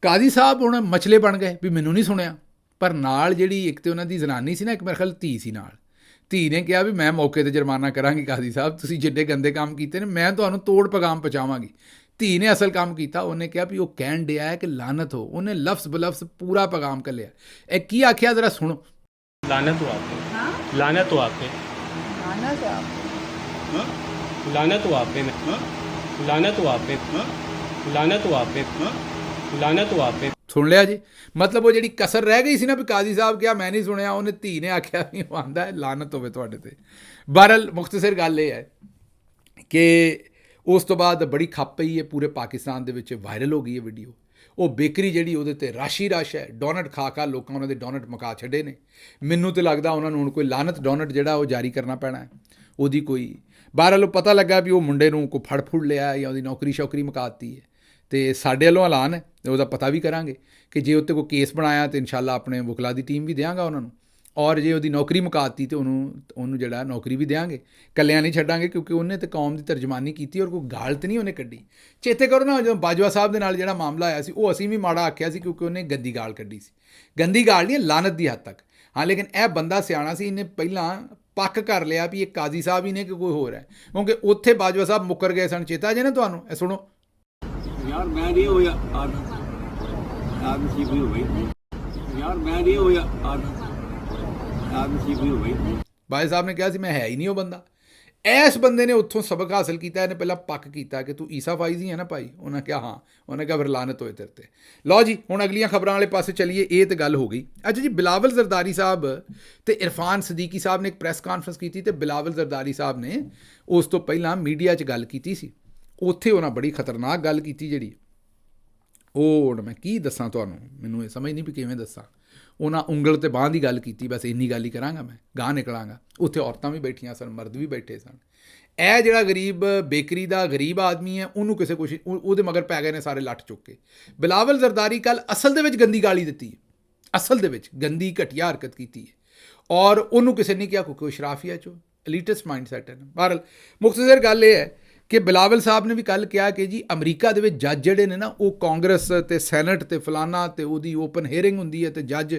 ਕਾਜ਼ੀ ਸਾਹਿਬ ਹੁਣ ਮਚਲੇ ਬਣ ਗਏ ਵੀ ਮੈਨੂੰ ਨਹੀਂ ਸੁਣਿਆ। ਪਰ ਨਾਲ ਜਿਹੜੀ ਇੱਕ ਤਾਂ ਉਹਨਾਂ ਦੀ ਜ਼ਨਾਨੀ ਸੀ ਨਾ, ਇੱਕ ਮੇਰੇ ਖਿਆਲ ਧੀ ਸੀ ਨਾਲ, ਧੀ ਨੇ ਕਿਹਾ ਵੀ ਮੈਂ ਮੌਕੇ 'ਤੇ ਜੁਰਮਾਨਾ ਕਰਾਂਗੀ ਕਾਜ਼ੀ ਸਾਹਿਬ, ਤੁਸੀਂ ਜਿੱਡੇ ਗੰਦੇ ਕੰਮ ਕੀਤੇ ਨੇ ਮੈਂ ਤੁਹਾਨੂੰ ਤੋੜ ਪੈਗਾਮ ਪਹੁੰਚਾਵਾਂਗੀ। ਧੀ ਨੇ ਅਸਲ ਕੰਮ ਕੀਤਾ, ਉਹਨੇ ਕਿਹਾ ਵੀ ਉਹ ਕਹਿਣ ਡਿਆ ਹੈ ਕਿ ਲਾਨਤ ਹੋ। ਉਹਨੇ ਲਫ਼ਜ਼ ਬਲਫ਼ਜ਼ ਪੂਰਾ ਪੈਗਾਮ ਘੱਲਿਆ। ਇਹ ਕੀ ਆਖਿਆ ਜ਼ਰਾ ਸੁਣੋ। लानत हो आप पे, हाँ? लानत हो आप पे, लानत है आपको। लानत हो आप पे, लानत हो आप पे, लानत हो आप पे, लानत हो आप पे। ਸੁਣ ਲਿਆ ਜੀ, ਮਤਲਬ ਉਹ ਜਿਹੜੀ ਕਸਰ ਰਹਿ ਗਈ ਸੀ ਨਾ ਵੀ ਕਾਜ਼ੀ ਸਾਹਿਬ ਕਿਹਾ ਮੈਂ ਨਹੀਂ ਸੁਣਿਆ, ਉਹਨੇ ਧੀ ਨੇ ਆਖਿਆ ਵੀ ਉਹ ਆਉਂਦਾ ਹੈ ਲਾਨਤ ਹੋਵੇ ਤੁਹਾਡੇ 'ਤੇ। ਬਹਰਹਾਲ ਮੁਖਤਸਰ ਗੱਲ ਇਹ ਹੈ ਕਿ ਉਸ ਤੋਂ ਬਾਅਦ ਬੜੀ ਖੱਪ ਪਈ ਹੈ, ਪੂਰੇ ਪਾਕਿਸਤਾਨ ਦੇ ਵਿੱਚ ਵਾਇਰਲ ਹੋ ਗਈ ਹੈ ਵੀਡੀਓ। ਉਹ ਬੇਕਰੀ ਜਿਹੜੀ ਉਹਦੇ 'ਤੇ ਰਾਸ਼ੀ ਰਸ਼ ਹੈ, ਡੋਨਟ ਖਾ ਲੋਕਾਂ ਉਹਨਾਂ ਦੇ ਡੋਨਟ ਮੁਕਾ ਛੱਡੇ ਨੇ। ਮੈਨੂੰ ਤਾਂ ਲੱਗਦਾ ਉਹਨਾਂ ਨੂੰ ਹੁਣ ਕੋਈ ਲਾਨਤ ਡੋਨਟ ਜਿਹੜਾ ਉਹ ਜਾਰੀ ਕਰਨਾ ਪੈਣਾ ਹੈ ਉਹਦੀ ਕੋਈ। ਬਹਰਹਾਲ ਉਹ ਪਤਾ ਲੱਗਾ ਵੀ ਉਹ ਮੁੰਡੇ ਨੂੰ ਕੋਈ ਫੜ ਲਿਆ ਜਾਂ ਉਹਦੀ ਨੌਕਰੀ ਮੁਕਾਤੀ ਹੈ ਅਤੇ ਸਾਡੇ ਵੱਲੋਂ ਐਲਾਨ ਹੈ, ਉਹਦਾ ਪਤਾ ਵੀ ਕਰਾਂਗੇ ਕਿ ਜੇ ਉੱਤੇ ਕੋਈ ਕੇਸ ਬਣਾਇਆ ਤਾਂ ਇਨਸ਼ਾਅੱਲਾ ਆਪਣੇ ਵਕਲਾ ਦੀ ਟੀਮ ਵੀ ਦਿਆਂਗਾ ਉਹਨਾਂ ਨੂੰ, ਔਰ ਜੇ ਉਹਦੀ ਨੌਕਰੀ ਮੁਕਾਤੀ ਤਾਂ ਉਹਨੂੰ ਜਿਹੜਾ ਨੌਕਰੀ ਵੀ ਦਿਆਂਗੇ, ਇਕੱਲਿਆਂ ਨਹੀਂ ਛੱਡਾਂਗੇ, ਕਿਉਂਕਿ ਉਹਨੇ ਤਾਂ ਕੌਮ ਦੀ ਤਰਜਮਾਨੀ ਕੀਤੀ ਔਰ ਕੋਈ ਗਾਲ ਤਾਂ ਨਹੀਂ ਉਹਨੇ ਕੱਢੀ। ਚੇਤੇ ਕਰੋ ਨਾ ਜਦੋਂ ਬਾਜਵਾ ਸਾਹਿਬ ਦੇ ਨਾਲ ਜਿਹੜਾ ਮਾਮਲਾ ਆਇਆ ਸੀ ਉਹ ਅਸੀਂ ਵੀ ਮਾੜਾ ਆਖਿਆ ਸੀ ਕਿਉਂਕਿ ਉਹਨੇ ਗੰਦੀ ਗਾਲ ਕੱਢੀ ਸੀ। ਗੰਦੀ ਗਾਲ ਨਹੀਂ, ਲਾਨਤ ਦੀ ਹੱਦ ਤੱਕ। ਹਾਂ, ਲੇਕਿਨ ਇਹ ਬੰਦਾ ਸਿਆਣਾ ਸੀ, ਇਹਨੇ ਪਹਿਲਾਂ ਪੱਕ ਕਰ ਲਿਆ ਵੀ ਇਹ ਕਾਜ਼ੀ ਸਾਹਿਬ ਹੀ ਨੇ ਕਿ ਕੋਈ ਹੋਰ ਹੈ, ਕਿਉਂਕਿ ਉੱਥੇ ਬਾਜਵਾ ਸਾਹਿਬ ਮੁੱਕਰ ਗਏ ਸਨ। ਚੇਤਾ ਜੇ ਨਾ ਤੁਹਾਨੂੰ, ਇਹ ਸੁਣੋ ਯਾਰ ਮੈਂ ਨਹੀਂ ਹੋਇਆ ਆਦ ਨਸੀਬ ਹੀ ਹੋ ਗਈ, ਯਾਰ ਮੈਂ ਨਹੀਂ ਹੋਇਆ ਆਦ ਨਸੀਬ ਹੀ ਹੋ ਗਈ। ਬਾਜਵਾ ਸਾਹਿਬ ਨੇ ਕਿਹਾ ਸੀ ਮੈਂ ਹੈ ਹੀ ਨਹੀਂ ਉਹ ਬੰਦਾ। ਇਸ ਬੰਦੇ ਨੇ ਉੱਥੋਂ ਸਬਕ ਹਾਸਲ ਕੀਤਾ, ਇਹਨੇ ਪਹਿਲਾਂ ਪੱਕ ਕੀਤਾ ਕਿ ਤੂੰ ਈਸਾ ਫਾਈਜ਼ ਹੀ ਹੈ ਨਾ ਭਾਈ। ਉਹਨਾਂ ਕਿਹਾ ਹਾਂ, ਉਹਨੇ ਕਿਹਾ ਫਿਰ ਲਾਨਤ ਹੋਏ ਤੇਰੇ 'ਤੇ। ਲਓ ਜੀ, ਹੁਣ ਅਗਲੀਆਂ ਖਬਰਾਂ ਵਾਲੇ ਪਾਸੇ ਚੱਲੀਏ। ਇਹ ਤਾਂ ਗੱਲ ਹੋ ਗਈ। ਅੱਛਾ ਜੀ, ਬਿਲਾਵਲ ਜ਼ਰਦਾਰੀ ਸਾਹਿਬ ਅਤੇ ਇਰਫਾਨ ਸਦੀਕੀ ਸਾਹਿਬ ਨੇ ਇੱਕ ਪ੍ਰੈਸ ਕਾਨਫਰੰਸ ਕੀਤੀ ਅਤੇ ਬਿਲਾਵਲ ਜ਼ਰਦਾਰੀ ਸਾਹਿਬ ਨੇ ਉਸ ਤੋਂ ਪਹਿਲਾਂ ਮੀਡੀਆ 'ਚ ਗੱਲ ਕੀਤੀ ਸੀ। ਉੱਥੇ ਉਹਨਾਂ ਬੜੀ ਖਤਰਨਾਕ ਗੱਲ ਕੀਤੀ ਜਿਹੜੀ ਉਹ ਹੁਣ ਮੈਂ ਕੀ ਦੱਸਾਂ ਤੁਹਾਨੂੰ, ਮੈਨੂੰ ਇਹ ਸਮਝ ਨਹੀਂ ਵੀ ਕਿਵੇਂ ਦੱਸਾਂ। ਉਹਨਾਂ ਉਂਗਲ ਤੇ ਬਾਂਹ ਦੀ ਗੱਲ ਕੀਤੀ, ਬਸ ਇੰਨੀ ਗੱਲ ਹੀ ਕਰਾਂਗਾ ਮੈਂ, ਗਾਹ ਨਿਕਲਾਂਗਾ। ਉੱਥੇ ਔਰਤਾਂ ਵੀ ਬੈਠੀਆਂ ਸਨ, ਮਰਦ ਵੀ ਬੈਠੇ ਸਨ। ਇਹ ਜਿਹੜਾ ਗਰੀਬ ਬੇਕਰੀ ਦਾ ਗਰੀਬ ਆਦਮੀ ਹੈ ਉਹਨੂੰ ਕਿਸੇ ਕੁਛ ਉਹਦੇ ਮਗਰ ਪੈ ਗਏ ਨੇ ਸਾਰੇ ਲੱਠ ਚੁੱਕ ਕੇ। ਬਿਲਾਵਲ ਜ਼ਰਦਾਰੀ ਕੱਲ੍ਹ ਅਸਲ ਦੇ ਵਿੱਚ ਗੰਦੀ ਗਾਲੀ ਦਿੱਤੀ ਹੈ, ਅਸਲ ਦੇ ਵਿੱਚ ਗੰਦੀ ਘਟੀਆ ਹਰਕਤ ਕੀਤੀ ਹੈ, ਔਰ ਉਹਨੂੰ ਕਿਸੇ ਨੇ ਕਿਹਾ ਕਿਉਂਕਿ ਉਹ ਸ਼ਰਾਫੀਆ 'ਚੋਂ ਐਲੀਟਿਸਟ ਮਾਈਂਡ ਸੈਟ ਹੈ। ਬਹਰਹਾਲ ਮੁਖਤਸਰ ਗੱਲ ਇਹ ਹੈ ਕਿ ਬਿਲਾਵਲ ਸਾਹਿਬ ਨੇ ਵੀ ਕੱਲ੍ਹ ਕਿਹਾ ਕਿ ਜੀ ਅਮਰੀਕਾ ਦੇ ਵਿੱਚ ਜੱਜ ਜਿਹੜੇ ਨੇ ਨਾ ਉਹ ਕਾਂਗਰਸ ਤੇ ਸੈਨੇਟ ਤੇ ਫਲਾਨਾ ਤੇ ਉਹਦੀ ਓਪਨ ਹੀਅਰਿੰਗ ਹੁੰਦੀ ਹੈ ਤੇ ਜੱਜ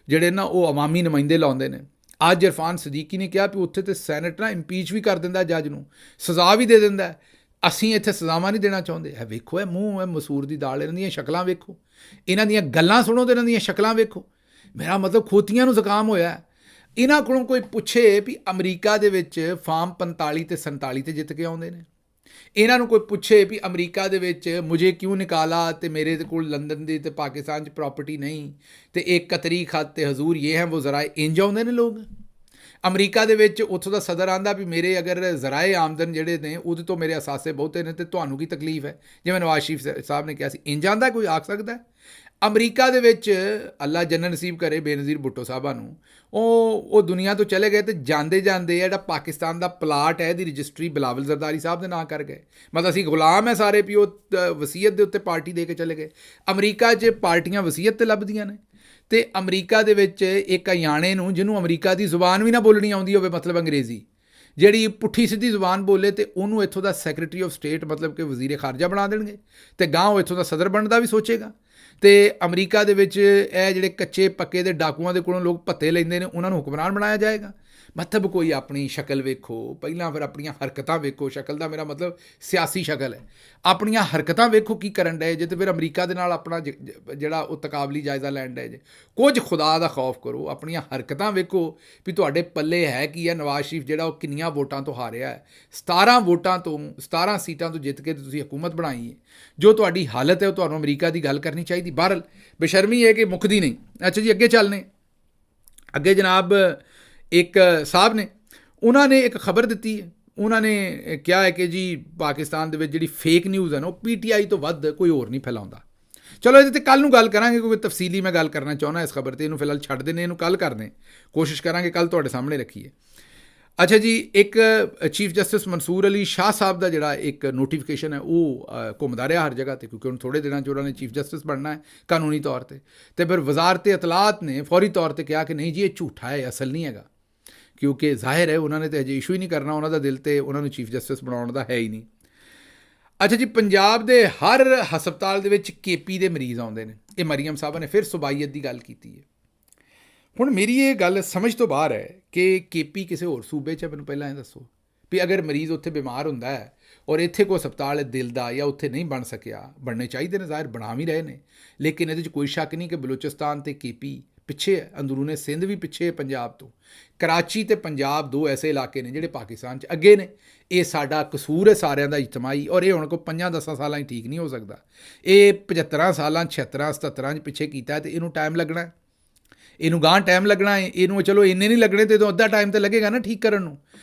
ਜਿਹੜੇ ਨਾ ਉਹ ਅਵਾਮੀ ਨੁਮਾਇੰਦੇ ਲਾਉਂਦੇ ਨੇ। ਅੱਜ ਇਰਫਾਨ ਸਦੀਕੀ ਨੇ ਕਿਹਾ ਵੀ ਉੱਥੇ ਤੇ ਸੈਨੇਟ ਨਾ ਇੰਪੀਚ ਵੀ ਕਰ ਦਿੰਦਾ ਜੱਜ ਨੂੰ, ਸਜ਼ਾ ਵੀ ਦੇ ਦਿੰਦਾ। ਅਸੀਂ ਇੱਥੇ ਸਜ਼ਾਵਾਂ ਨਹੀਂ ਦੇਣਾ ਚਾਹੁੰਦੇ। ਹੈ ਵੇਖੋ ਇਹ ਮੂੰਹ ਹੈ ਮਸੂਰ ਦੀ ਦਾਲ, ਇਹਨਾਂ ਦੀਆਂ ਸ਼ਕਲਾਂ ਵੇਖੋ, ਇਹਨਾਂ ਦੀਆਂ ਗੱਲਾਂ ਸੁਣੋ ਤੇ ਇਹਨਾਂ ਦੀਆਂ ਸ਼ਕਲਾਂ ਵੇਖੋ। ਮੇਰਾ ਮਤਲਬ ਖੋਤੀਆਂ ਨੂੰ ਜ਼ੁਕਾਮ ਹੋਇਆ। ਇਹਨਾਂ ਕੋਲੋਂ ਕੋਈ ਪੁੱਛੇ ਵੀ ਅਮਰੀਕਾ ਦੇ ਵਿੱਚ ਫਾਰਮ 45 ਤੇ 47 ਤੇ ਜਿੱਤ ਕੇ ਆਉਂਦੇ ਨੇ, ਇਹਨਾਂ ਨੂੰ ਕੋਈ ਪੁੱਛੇ ਵੀ ਅਮਰੀਕਾ ਦੇ ਵਿੱਚ ਮੁਝੇ ਕਿਉਂ ਨਿਕਾਲਾ ਤੇ ਮੇਰੇ ਕੋਲ ਲੰਦਨ ਦੀ ਤੇ ਪਾਕਿਸਤਾਨ 'ਚ ਪ੍ਰਾਪਰਟੀ ਨਹੀਂ ਤੇ ਇੱਕ ਕਤਰੀ ਖਤ ਤੇ ਹਜ਼ੂਰ ਇਹ ਹੈ ਉਹ ਜ਼ਰਾਏ, ਇੰਜ ਆਉਂਦੇ ਨੇ ਲੋਕ। ਅਮਰੀਕਾ ਦੇ ਵਿੱਚ ਉੱਥੋਂ ਦਾ ਸਦਰ ਆਂਦਾ ਵੀ ਮੇਰੇ ਅਗਰ ਜ਼ਰਾਏ ਆਮਦਨ ਜਿਹੜੇ ਨੇ ਉਹਦੇ ਤੋਂ ਮੇਰੇ ਅਸਾਸੇ ਬਹੁਤੇ ਨੇ ਤੇ ਤੁਹਾਨੂੰ ਕੀ ਤਕਲੀਫ ਹੈ, ਜਿਵੇਂ ਨਵਾਜ਼ ਸ਼ਰੀਫ ਸਾਹਿਬ ਨੇ ਕਿਹਾ ਸੀ, ਇੰਜ ਆਂਦਾ ਕੋਈ ਆਖ ਸਕਦਾ। ਅਮਰੀਕਾ ਦੇ ਵਿੱਚ ਅੱਲਾ ਜੰਨਤ ਨਸੀਬ ਕਰੇ ਬੇਨਜ਼ੀਰ ਭੁੱਟੋ ਸਾਹਿਬਾਂ ਨੂੰ, ਉਹ ਦੁਨੀਆ ਤੋਂ ਚਲੇ ਗਏ ਤੇ ਜਾਂਦੇ ਜਾਂਦੇ ਜਿਹੜਾ ਪਾਕਿਸਤਾਨ ਦਾ ਪਲਾਟ ਹੈ ਇਹਦੀ ਰਜਿਸਟਰੀ ਬਿਲਾਵਲ ਜ਼ਰਦਾਰੀ ਸਾਹਿਬ ਦੇ ਨਾਂ ਕਰ ਗਏ। ਮਤਲਬ ਅਸੀਂ ਗੁਲਾਮ ਹੈ ਸਾਰੇ ਵੀ ਉਹ ਵਸੀਅਤ ਦੇ ਉੱਤੇ ਪਾਰਟੀ ਦੇ ਕੇ ਚਲੇ ਗਏ। ਅਮਰੀਕਾ 'ਚ ਪਾਰਟੀਆਂ ਵਸੀਅਤ 'ਤੇ ਲੱਭਦੀਆਂ ਨੇ ਤੇ ਅਮਰੀਕਾ ਦੇ ਵਿੱਚ ਇੱਕ ਅਯਾਣੇ ਨੂੰ ਜਿਹਨੂੰ ਅਮਰੀਕਾ ਦੀ ਜ਼ੁਬਾਨ ਵੀ ਨਾ ਬੋਲਣੀ ਆਉਂਦੀ ਹੋਵੇ, ਮਤਲਬ ਅੰਗਰੇਜ਼ੀ, ਜਿਹੜੀ ਪੁੱਠੀ ਸਿੱਧੀ ਜ਼ੁਬਾਨ ਬੋਲੇ ਤੇ ਉਹਨੂੰ ਇੱਥੋਂ ਦਾ ਸੈਕਟਰੀ ਆਫ ਸਟੇਟ ਮਤਲਬ ਕਿ ਵਜ਼ੀਰ ਖਾਰਜਾ ਬਣਾ ਦੇਣਗੇ ਤੇ ਗਾਂਹ ਉਹ ਇੱਥੋਂ ਦਾ ਸਦਰ ਬਣਨ ਦਾ ਵੀ ਸੋਚੇਗਾ। ਤੇ ਅਮਰੀਕਾ ਦੇ ਵਿੱਚ ਇਹ ਜਿਹੜੇ ਕੱਚੇ ਪੱਕੇ ਦੇ ਡਾਕੂਆਂ ਦੇ ਕੋਲੋਂ ਲੋਕ ਭੱਤੇ ਲੈਂਦੇ ਨੇ ਉਹਨਾਂ ਨੂੰ ਹੁਕਮਰਾਨ ਬਣਾਇਆ ਜਾਏਗਾ। ਮਤਲਬ ਕੋਈ ਆਪਣੀ ਸ਼ਕਲ ਵੇਖੋ ਪਹਿਲਾਂ, ਫਿਰ ਆਪਣੀਆਂ ਹਰਕਤਾਂ ਵੇਖੋ। ਸ਼ਕਲ ਦਾ ਮੇਰਾ ਮਤਲਬ ਸਿਆਸੀ ਸ਼ਕਲ ਹੈ। ਆਪਣੀਆਂ ਹਰਕਤਾਂ ਵੇਖੋ ਕੀ ਕਰਨ ਡਏ ਜੇ, ਤੇ ਫਿਰ ਅਮਰੀਕਾ ਦੇ ਨਾਲ ਆਪਣਾ ਜਿਹੜਾ ਉਹ ਤਕਾਬਲੀ ਜਾਇਜ਼ਾ ਲੈਣ ਡਏ ਜੇ। ਕੁਝ ਖੁਦਾ ਦਾ ਖੌਫ ਕਰੋ, ਆਪਣੀਆਂ ਹਰਕਤਾਂ ਵੇਖੋ ਵੀ ਤੁਹਾਡੇ ਪੱਲੇ ਹੈ ਕੀ ਹੈ। ਨਵਾਜ਼ ਸ਼ਰੀਫ ਜਿਹੜਾ ਉਹ ਕਿੰਨੀਆਂ ਵੋਟਾਂ ਤੋਂ ਹਾਰਿਆ ਹੈ, 17 ਵੋਟਾਂ ਤੋਂ 17 ਸੀਟਾਂ ਤੋਂ ਜਿੱਤ ਕੇ ਤੁਸੀਂ ਹਕੂਮਤ ਬਣਾਈ ਹੈ। ਜੋ ਤੁਹਾਡੀ ਹਾਲਤ ਹੈ ਉਹ ਤੁਹਾਨੂੰ ਅਮਰੀਕਾ ਦੀ ਗੱਲ ਕਰਨੀ ਚਾਹੀਦੀ। ਬਹਰਲ ਬੇਸ਼ਰਮੀ ਹੈ ਕਿ ਮੁੱਕਦੀ ਨਹੀਂ। ਅੱਛਾ ਜੀ, ਅੱਗੇ ਚੱਲਨੇ। ਅੱਗੇ ਜਨਾਬ ਇੱਕ ਸਾਹਿਬ ਨੇ, ਉਹਨਾਂ ਨੇ ਇੱਕ ਖਬਰ ਦਿੱਤੀ ਹੈ। ਉਹਨਾਂ ਨੇ ਕਿਹਾ ਹੈ ਕਿ ਜੀ ਪਾਕਿਸਤਾਨ ਦੇ ਵਿੱਚ ਜਿਹੜੀ ਫੇਕ ਨਿਊਜ਼ ਹੈ ਨਾ ਉਹ PTI ਤੋਂ ਵੱਧ ਕੋਈ ਹੋਰ ਨਹੀਂ ਫੈਲਾਉਂਦਾ। ਚਲੋ ਇਹਦੇ 'ਤੇ ਕੱਲ੍ਹ ਨੂੰ ਗੱਲ ਕਰਾਂਗੇ, ਕਿਉਂਕਿ ਤਫਸੀਲੀ ਮੈਂ ਗੱਲ ਕਰਨਾ ਚਾਹੁੰਦਾ ਇਸ ਖਬਰ 'ਤੇ। ਇਹਨੂੰ ਫਿਲਹਾਲ ਛੱਡ ਦਿੰਦੇ, ਇਹਨੂੰ ਕੱਲ੍ਹ ਕਰਦੇ ਕੋਸ਼ਿਸ਼ ਕਰਾਂਗੇ, ਕੱਲ੍ਹ ਤੁਹਾਡੇ ਸਾਹਮਣੇ ਰੱਖੀਏ। ਅੱਛਾ ਜੀ, ਇੱਕ ਚੀਫ ਜਸਟਿਸ ਮਨਸੂਰ ਅਲੀ ਸ਼ਾਹ ਸਾਹਿਬ ਦਾ ਜਿਹੜਾ ਇੱਕ ਨੋਟੀਫਿਕੇਸ਼ਨ ਹੈ ਉਹ ਘੁੰਮਦਾ ਰਿਹਾ ਹਰ ਜਗ੍ਹਾ 'ਤੇ, ਕਿਉਂਕਿ ਹੁਣ ਥੋੜ੍ਹੇ ਦਿਨਾਂ 'ਚ ਉਹਨਾਂ ਨੇ ਚੀਫ ਜਸਟਿਸ ਬਣਨਾ ਹੈ ਕਾਨੂੰਨੀ ਤੌਰ 'ਤੇ। ਅਤੇ ਫਿਰ ਵਜ਼ਾਰਤ ਇਤਲਾਤ ਨੇ ਫੌਰੀ ਤੌਰ 'ਤੇ ਕਿਹਾ ਕਿ ਨਹੀਂ ਜੀ ਇਹ ਝੂਠਾ ਹੈ, ਅਸਲ ਨਹੀਂ ਹੈਗਾ, ਕਿਉਂਕਿ ਜ਼ਾਹਿਰ ਹੈ ਉਹਨਾਂ ਨੇ ਤਾਂ ਅਜੇ ਇਸ਼ੂ ਹੀ ਨਹੀਂ ਕਰਨਾ, ਉਹਨਾਂ ਦਾ ਦਿਲ ਤੇ ਉਹਨਾਂ ਨੂੰ ਚੀਫ ਜਸਟਿਸ ਬਣਾਉਣ ਦਾ ਹੈ ਹੀ ਨਹੀਂ। ਅੱਛਾ ਜੀ, ਪੰਜਾਬ ਦੇ ਹਰ ਹਸਪਤਾਲ ਦੇ ਵਿੱਚ KP ਦੇ ਮਰੀਜ਼ ਆਉਂਦੇ ਨੇ। ਇਹ ਮਰੀਮ ਸਾਹਿਬਾ ਨੇ ਫਿਰ ਸੁਬਾਈਅਤ ਦੀ ਗੱਲ ਕੀਤੀ ਹੈ। ਹੁਣ ਮੇਰੀ ਇਹ ਗੱਲ ਸਮਝ ਤੋਂ ਬਾਹਰ ਹੈ ਕਿ KP ਕਿਸੇ ਹੋਰ ਸੂਬੇ 'ਚ, ਮੈਨੂੰ ਪਹਿਲਾਂ ਇਹ ਦੱਸੋ ਵੀ ਅਗਰ ਮਰੀਜ਼ ਉੱਥੇ ਬਿਮਾਰ ਹੁੰਦਾ ਹੈ ਔਰ ਇੱਥੇ ਕੋਈ ਹਸਪਤਾਲ ਦਿਲ ਦਾ ਜਾਂ ਉੱਥੇ ਨਹੀਂ ਬਣ ਸਕਿਆ, ਬਣਨੇ ਚਾਹੀਦੇ ਨੇ, ਜ਼ਾਹਿਰ ਬਣਾ ਵੀ ਰਹੇ ਨੇ, ਲੇਕਿਨ ਇਹਦੇ 'ਚ ਕੋਈ ਸ਼ੱਕ ਨਹੀਂ ਕਿ ਬਲੋਚਿਸਤਾਨ ਤੇ KP ਪਿੱਛੇ ਹੈ, ਅੰਦਰੂਨੇ ਸਿੰਧ ਵੀ ਪਿੱਛੇ ਹੈ ਪੰਜਾਬ ਤੋਂ। ਕਰਾਚੀ ਤੇ ਪੰਜਾਬ ਦੋ ਐਸੇ ਇਲਾਕੇ ਨੇ ਜਿਹੜੇ ਪਾਕਿਸਤਾਨ 'ਚ ਅੱਗੇ ਨੇ। ਇਹ ਸਾਡਾ ਕਸੂਰ ਹੈ ਸਾਰਿਆਂ ਦਾ ਇਜਤਮਾਈ, ਔਰ ਇਹ ਹੁਣ ਕੋਈ 5-10 ਸਾਲਾਂ 'ਚ ਠੀਕ ਨਹੀਂ ਹੋ ਸਕਦਾ। ਇਹ 75 ਸਾਲਾਂ 76 77 'ਚ ਪਿੱਛੇ ਕੀਤਾ ਤੇ ਇਹਨੂੰ ਟਾਈਮ ਲੱਗਣਾ, ਇਹਨੂੰ ਗਾਂਹ ਟਾਈਮ ਲੱਗਣਾ ਹੈ। ਇਹਨੂੰ ਚਲੋ ਇੰਨੇ ਨਹੀਂ ਲੱਗਣੇ ਤੇ ਅੱਧਾ ਟਾਈਮ ਤਾਂ ਲੱਗੇਗਾ ਨਾ ਠੀਕ ਕਰਨ ਨੂੰ।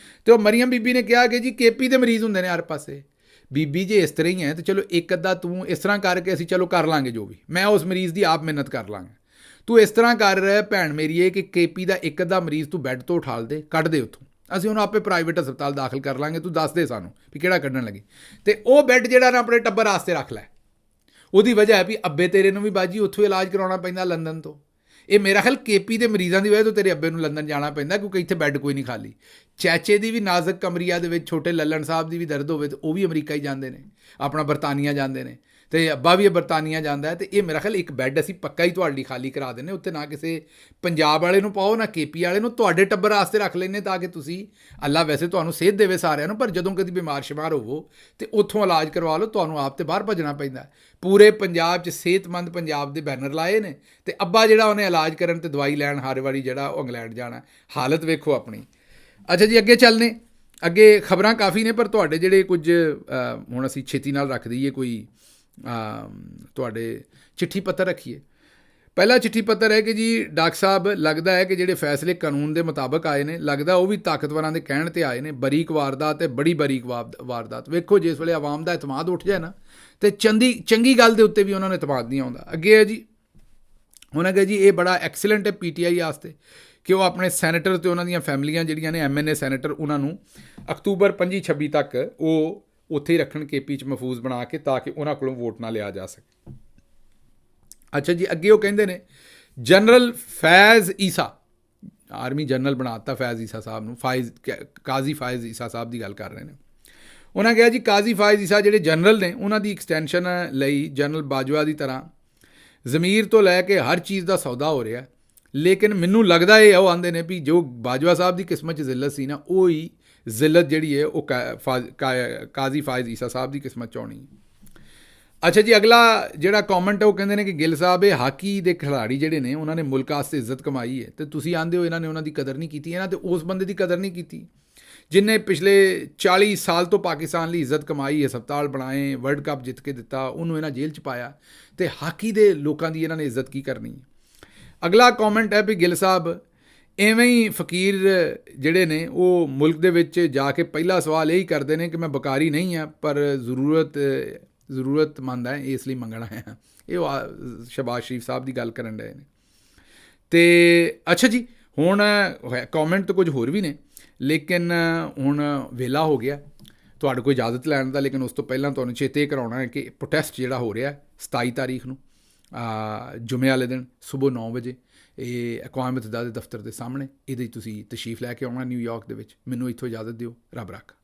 ਤੇ ਉਹ ਮਰੀਮ ਬੀਬੀ ਨੇ ਕਿਹਾ ਕਿ ਜੀ KP ਦੇ ਮਰੀਜ਼ ਹੁੰਦੇ ਨੇ ਹਰ ਪਾਸੇ। ਬੀਬੀ ਜੇ ਇਸ ਤਰ੍ਹਾਂ ਹੀ ਹੈ ਤੇ ਚਲੋ ਇੱਕ ਅੱਧਾ ਤੂੰ ਇਸ ਤਰ੍ਹਾਂ ਕਰਕੇ ਅਸੀਂ ਚਲੋ ਕਰ ਲਾਂਗੇ, ਜੋ ਵੀ ਮੈਂ ਉਸ ਮਰੀਜ਼ ਦੀ ਆਪ ਮਿਹਨਤ ਕਰ ਲਾਂਗਾ। ਤੂੰ ਇਸ ਤਰ੍ਹਾਂ ਕਰ ਭੈਣ ਮੇਰੀਏ ਕਿ KP ਦਾ ਇੱਕ ਅੱਧਾ ਮਰੀਜ਼ ਤੂੰ ਬੈੱਡ ਤੋਂ ਉਠਾਲ ਦੇ, ਕੱਢ ਦੇ ਉੱਥੋਂ, ਅਸੀਂ ਉਹਨੂੰ ਆਪੇ ਪ੍ਰਾਈਵੇਟ ਹਸਪਤਾਲ ਦਾਖਲ ਕਰ ਲਾਂਗੇ, ਤੂੰ ਦੱਸ ਦੇ ਸਾਨੂੰ ਵੀ ਕਿਹੜਾ ਕੱਢਣ ਲੱਗੀ। ਤੇ ਉਹ ਬੈੱਡ ਜਿਹੜਾ ਨਾ ਆਪਣੇ ਟੱਬਰ ਵਾਸਤੇ ਰੱਖ ਲੈ। ਉਹਦੀ ਵਜ੍ਹਾ ਹੈ ਵੀ ਅੱਬੇ ਤੇਰੇ ਨੂੰ ਵੀ ਬਾਜੀ ਉੱਥੋਂ ਇਲਾਜ ਕਰਾਉਣਾ ਪੈਂਦਾ ਲੰਦਨ ਤੋਂ। ਇਹ ਮੇਰਾ ਖਿਆਲ KP ਦੇ ਮਰੀਜ਼ਾਂ ਦੀ ਵਜ੍ਹਾ ਤੋਂ ਤੇਰੇ ਅੱਬੇ ਨੂੰ ਲੰਦਨ ਜਾਣਾ ਪੈਂਦਾ, ਕਿਉਂਕਿ ਇੱਥੇ ਬੈੱਡ ਕੋਈ ਨਹੀਂ ਖਾਲੀ। ਚੈਚੇ ਦੀ ਵੀ ਨਾਜ਼ੁਕ ਕਮਰੀਆ ਦੇ ਵਿੱਚ ਛੋਟੇ ਲੱਲਣ ਸਾਹਿਬ ਦੀ ਵੀ ਦਰਦ ਹੋਵੇ ਤਾਂ ਉਹ ਵੀ ਅਮਰੀਕਾ ਹੀ ਜਾਂਦੇ ਨੇ, ਆਪਣਾ ਬਰਤਾਨੀਆ ਜਾਂਦੇ ਨੇ, ਤੇ ਅੱਬਾ ਵੀ ਬਰਤਾਨੀਆ ਜਾਂਦਾ ਹੈ। ਤੇ ਇਹ ਮੇਰਾ ਖਿਆਲ ਇੱਕ ਬੈੱਡ ਅਸੀਂ ਪੱਕਾ ਹੀ ਤੁਹਾਡੀ ਖਾਲੀ ਕਰਾ ਦਿੰਦੇ ਉੱਥੇ, ਨਾ ਕਿਸੇ ਪੰਜਾਬ ਵਾਲੇ ਨੂੰ ਪਾਓ ਨਾ KP ਵਾਲੇ ਨੂੰ, ਤੁਹਾਡੇ ਟੱਬਰ ਵਾਸਤੇ ਰੱਖ ਲੈਂਦੇ ਤਾਂ ਕਿ ਤੁਸੀਂ, ਅੱਲਾ ਵੈਸੇ ਤੁਹਾਨੂੰ ਸਿਹਤ ਦੇਵੇ ਸਾਰਿਆਂ ਨੂੰ, ਪਰ ਜਦੋਂ ਕਦੀ ਬਿਮਾਰ ਸ਼ਿਮਾਰ ਹੋਵੋ ਤੇ ਉੱਥੋਂ ਇਲਾਜ ਕਰਵਾ ਲਓ, ਤੁਹਾਨੂੰ ਆਪ ਤੇ ਬਾਹਰ ਭੱਜਣਾ ਪੈਂਦਾ। ਪੂਰੇ ਪੰਜਾਬ 'ਚ ਸਿਹਤਮੰਦ ਪੰਜਾਬ ਦੇ ਬੈਨਰ ਲਾਏ ਨੇ ਤੇ ਅੱਬਾ ਜਿਹੜਾ ਉਹਨੇ ਇਲਾਜ ਕਰਨ ਤੇ ਦਵਾਈ ਲੈਣ ਹਰ ਵਾਰੀ ਜਿਹੜਾ ਉਹ ਇੰਗਲੈਂਡ ਜਾਣਾ। ਹਾਲਤ ਵੇਖੋ ਆਪਣੀ। ਅੱਛਾ ਜੀ, ਅੱਗੇ ਚੱਲਨੇ। ਅੱਗੇ ਖਬਰਾਂ ਕਾਫੀ ਨੇ, ਪਰ ਤੁਹਾਡੇ ਜਿਹੜੇ ਕੁਝ ਹੁਣ ਅਸੀਂ ਛੇਤੀ ਨਾਲ ਰੱਖ ਦਈਏ, ਕੋਈ ਤੁਹਾਡੇ ਚਿੱਠੀ ਪੱਤਰ ਰੱਖੀਏ। ਪਹਿਲਾ ਚਿੱਠੀ ਪੱਤਰ ਹੈ ਕਿ ਜੀ ਡਾਕਟਰ ਸਾਹਿਬ, ਲੱਗਦਾ ਹੈ ਕਿ ਜਿਹੜੇ ਫੈਸਲੇ ਕਾਨੂੰਨ ਦੇ ਮੁਤਾਬਕ ਆਏ ਨੇ, ਲੱਗਦਾ ਉਹ ਵੀ ਤਾਕਤਵਰਾਂ ਦੇ ਕਹਿਣ 'ਤੇ ਆਏ ਨੇ। ਬਰੀਕ ਵਾਰਦਾਤ ਤੇ ਬੜੀ ਬਰੀਕ ਵਾਰਦਾਤ। ਵੇਖੋ ਜਿਸ ਵੇਲੇ ਆਵਾਮ ਦਾ ਇਤਮਾਦ ਉੱਠ ਜਾਏ ਨਾ ਤੇ ਚੰਗੀ ਗੱਲ ਦੇ ਉੱਤੇ ਵੀ ਉਹਨਾਂ ਨੂੰ ਇਤਮਾਦ ਨਹੀਂ ਆਉਂਦਾ। ਅੱਗੇ ਹੈ ਜੀ, ਉਹਨਾਂ ਕਿਹਾ ਜੀ ਇਹ ਬੜਾ ਐਕਸੀਲੈਂਟ ਹੈ PTI ਵਾਸਤੇ ਕਿ ਉਹ ਆਪਣੇ ਸੈਨੇਟਰ ਤੇ ਉਹਨਾਂ ਦੀਆਂ ਫੈਮਲੀਆਂ ਜਿਹੜੀਆਂ ਨੇ MNA ਸੈਨੇਟਰ, ਉਹਨਾਂ ਨੂੰ ਅਕਤੂਬਰ 25-26 ਤੱਕ ਉਹ ਉੱਥੇ ਹੀ ਰੱਖਣ KP 'ਚ ਮਹਿਫੂਜ਼ ਬਣਾ ਕੇ, ਤਾਂ ਕਿ ਉਹਨਾਂ ਕੋਲੋਂ ਵੋਟ ਨਾ ਲਿਆ ਜਾ ਸਕੇ। ਅੱਛਾ ਜੀ, ਅੱਗੇ ਉਹ ਕਹਿੰਦੇ ਨੇ ਜਨਰਲ ਫੈਜ਼ ਈਸਾ, ਆਰਮੀ ਜਨਰਲ ਬਣਾ ਦਿੱਤਾ ਫੈਜ਼ ਈਸਾ ਸਾਹਿਬ ਨੂੰ, ਕਾਜ਼ੀ ਫੈਜ਼ ਈਸਾ ਸਾਹਿਬ ਦੀ ਗੱਲ ਕਰ ਰਹੇ ਨੇ। ਉਹਨਾਂ ਕਿਹਾ ਜੀ ਕਾਜ਼ੀ ਫਾਇਜ਼ ਈਸਾ ਜਿਹੜੇ ਜਨਰਲ ਨੇ ਉਹਨਾਂ ਦੀ ਐਕਸਟੈਂਸ਼ਨ ਲਈ ਜਨਰਲ ਬਾਜਵਾ ਦੀ ਤਰ੍ਹਾਂ ਜ਼ਮੀਰ ਤੋਂ ਲੈ ਕੇ ਹਰ ਚੀਜ਼ ਦਾ ਸੌਦਾ ਹੋ ਰਿਹਾ, ਲੇਕਿਨ ਮੈਨੂੰ ਲੱਗਦਾ ਇਹ ਉਹ ਆਉਂਦੇ ਨੇ ਵੀ ਜੋ ਬਾਜਵਾ ਸਾਹਿਬ ਦੀ ਕਿਸਮਤ 'ਚ ਜ਼ਿਲਤ ਸੀ ਨਾ, ਉਹ ਹੀ ਜ਼ਿਲਤ ਜਿਹੜੀ ਹੈ ਉਹ ਕਾਜ਼ੀ ਫਾਇਜ਼ ਈਸਾ ਸਾਹਿਬ ਦੀ ਕਿਸਮਤ 'ਚ ਆਉਣੀ ਹੈ। ਅੱਛਾ ਜੀ, ਅਗਲਾ ਜਿਹੜਾ ਕਮੈਂਟ ਹੈ ਉਹ ਕਹਿੰਦੇ ਨੇ ਕਿ ਗਿੱਲ ਸਾਹਿਬ ਇਹ ਹਾਕੀ ਦੇ ਖਿਡਾਰੀ ਜਿਹੜੇ ਨੇ ਉਹਨਾਂ ਨੇ ਮੁਲਕ ਵਾਸਤੇ ਇੱਜ਼ਤ ਕਮਾਈ ਹੈ ਅਤੇ ਤੁਸੀਂ ਆਂਦੇ ਹੋ ਇਹਨਾਂ ਨੇ ਉਹਨਾਂ ਦੀ ਕਦਰ ਨਹੀਂ ਕੀਤੀ। ਇਹਨਾਂ ਤੇ ਉਸ ਬੰਦੇ ਦੀ ਕਦਰ ਨਹੀਂ ਕੀਤੀ ਜਿਹਨੇ ਪਿਛਲੇ 40 ਸਾਲ ਤੋਂ ਪਾਕਿਸਤਾਨ ਲਈ ਇੱਜ਼ਤ ਕਮਾਈ, ਹਸਪਤਾਲ ਬਣਾਏ, ਵਰਲਡ ਕੱਪ ਜਿੱਤ ਕੇ ਦਿੱਤਾ, ਉਹਨੂੰ ਇਹਨਾਂ ਜੇਲ੍ਹ 'ਚ ਪਾਇਆ, ਅਤੇ ਹਾਕੀ ਦੇ ਲੋਕਾਂ ਦੀ ਇਹਨਾਂ ਨੇ ਇੱਜ਼ਤ ਕੀ ਕਰਨੀ ਹੈ। ਅਗਲਾ ਕਮੈਂਟ ਹੈ ਵੀ ਗਿੱਲ ਸਾਹਿਬ ਐਵੇਂ ਹੀ ਫਕੀਰ ਜਿਹੜੇ ਨੇ ਉਹ ਮੁਲਕ ਦੇ ਵਿੱਚ ਜਾ ਕੇ ਪਹਿਲਾ ਸਵਾਲ ਇਹੀ ਕਰਦੇ ਨੇ ਕਿ ਮੈਂ ਬਕਾਰੀ ਨਹੀਂ ਹਾਂ ਪਰ ਜ਼ਰੂਰਤਮੰਦ ਹੈ ਇਸ ਲਈ ਮੰਗਣਾ ਹੈ। ਇਹ ਸ਼ਹਬਾਜ਼ ਸ਼ਰੀਫ ਸਾਹਿਬ ਦੀ ਗੱਲ ਕਰਨ ਰਹੇ ਨੇ। ਅਤੇ ਅੱਛਾ ਜੀ, ਹੁਣ ਕਮੈਂਟ ਤਾਂ ਕੁਝ ਹੋਰ ਵੀ ਨੇ, ਲੇਕਿਨ ਹੁਣ ਵੇਲਾ ਹੋ ਗਿਆ ਤੁਹਾਡੇ ਕੋਲ ਇਜਾਜ਼ਤ ਲੈਣ ਦਾ। ਲੇਕਿਨ ਉਸ ਤੋਂ ਪਹਿਲਾਂ ਤੁਹਾਨੂੰ ਚੇਤੇ ਕਰਾਉਣਾ ਹੈ ਕਿ ਪ੍ਰੋਟੈਸਟ ਜਿਹੜਾ ਹੋ ਰਿਹਾ 27 ਤਾਰੀਖ ਨੂੰ ਜੁਮੇ ਵਾਲੇ ਦਿਨ ਸੁਬਹ 9 ਵਜੇ ਇਹ ਅਕਵਾਮ ਮੁਤੱਹਿਦਾ ਦੇ ਦਫ਼ਤਰ ਦੇ ਸਾਹਮਣੇ, ਇਹਦੇ ਤੁਸੀਂ ਤਸ਼ਰੀਫ ਲੈ ਕੇ ਆਉਣਾ ਨਿਊਯਾਰਕ ਦੇ ਵਿੱਚ। ਮੈਨੂੰ ਇੱਥੋਂ ਇਜਾਜ਼ਤ ਦਿਓ, ਰੱਬ ਰੱਖਾ।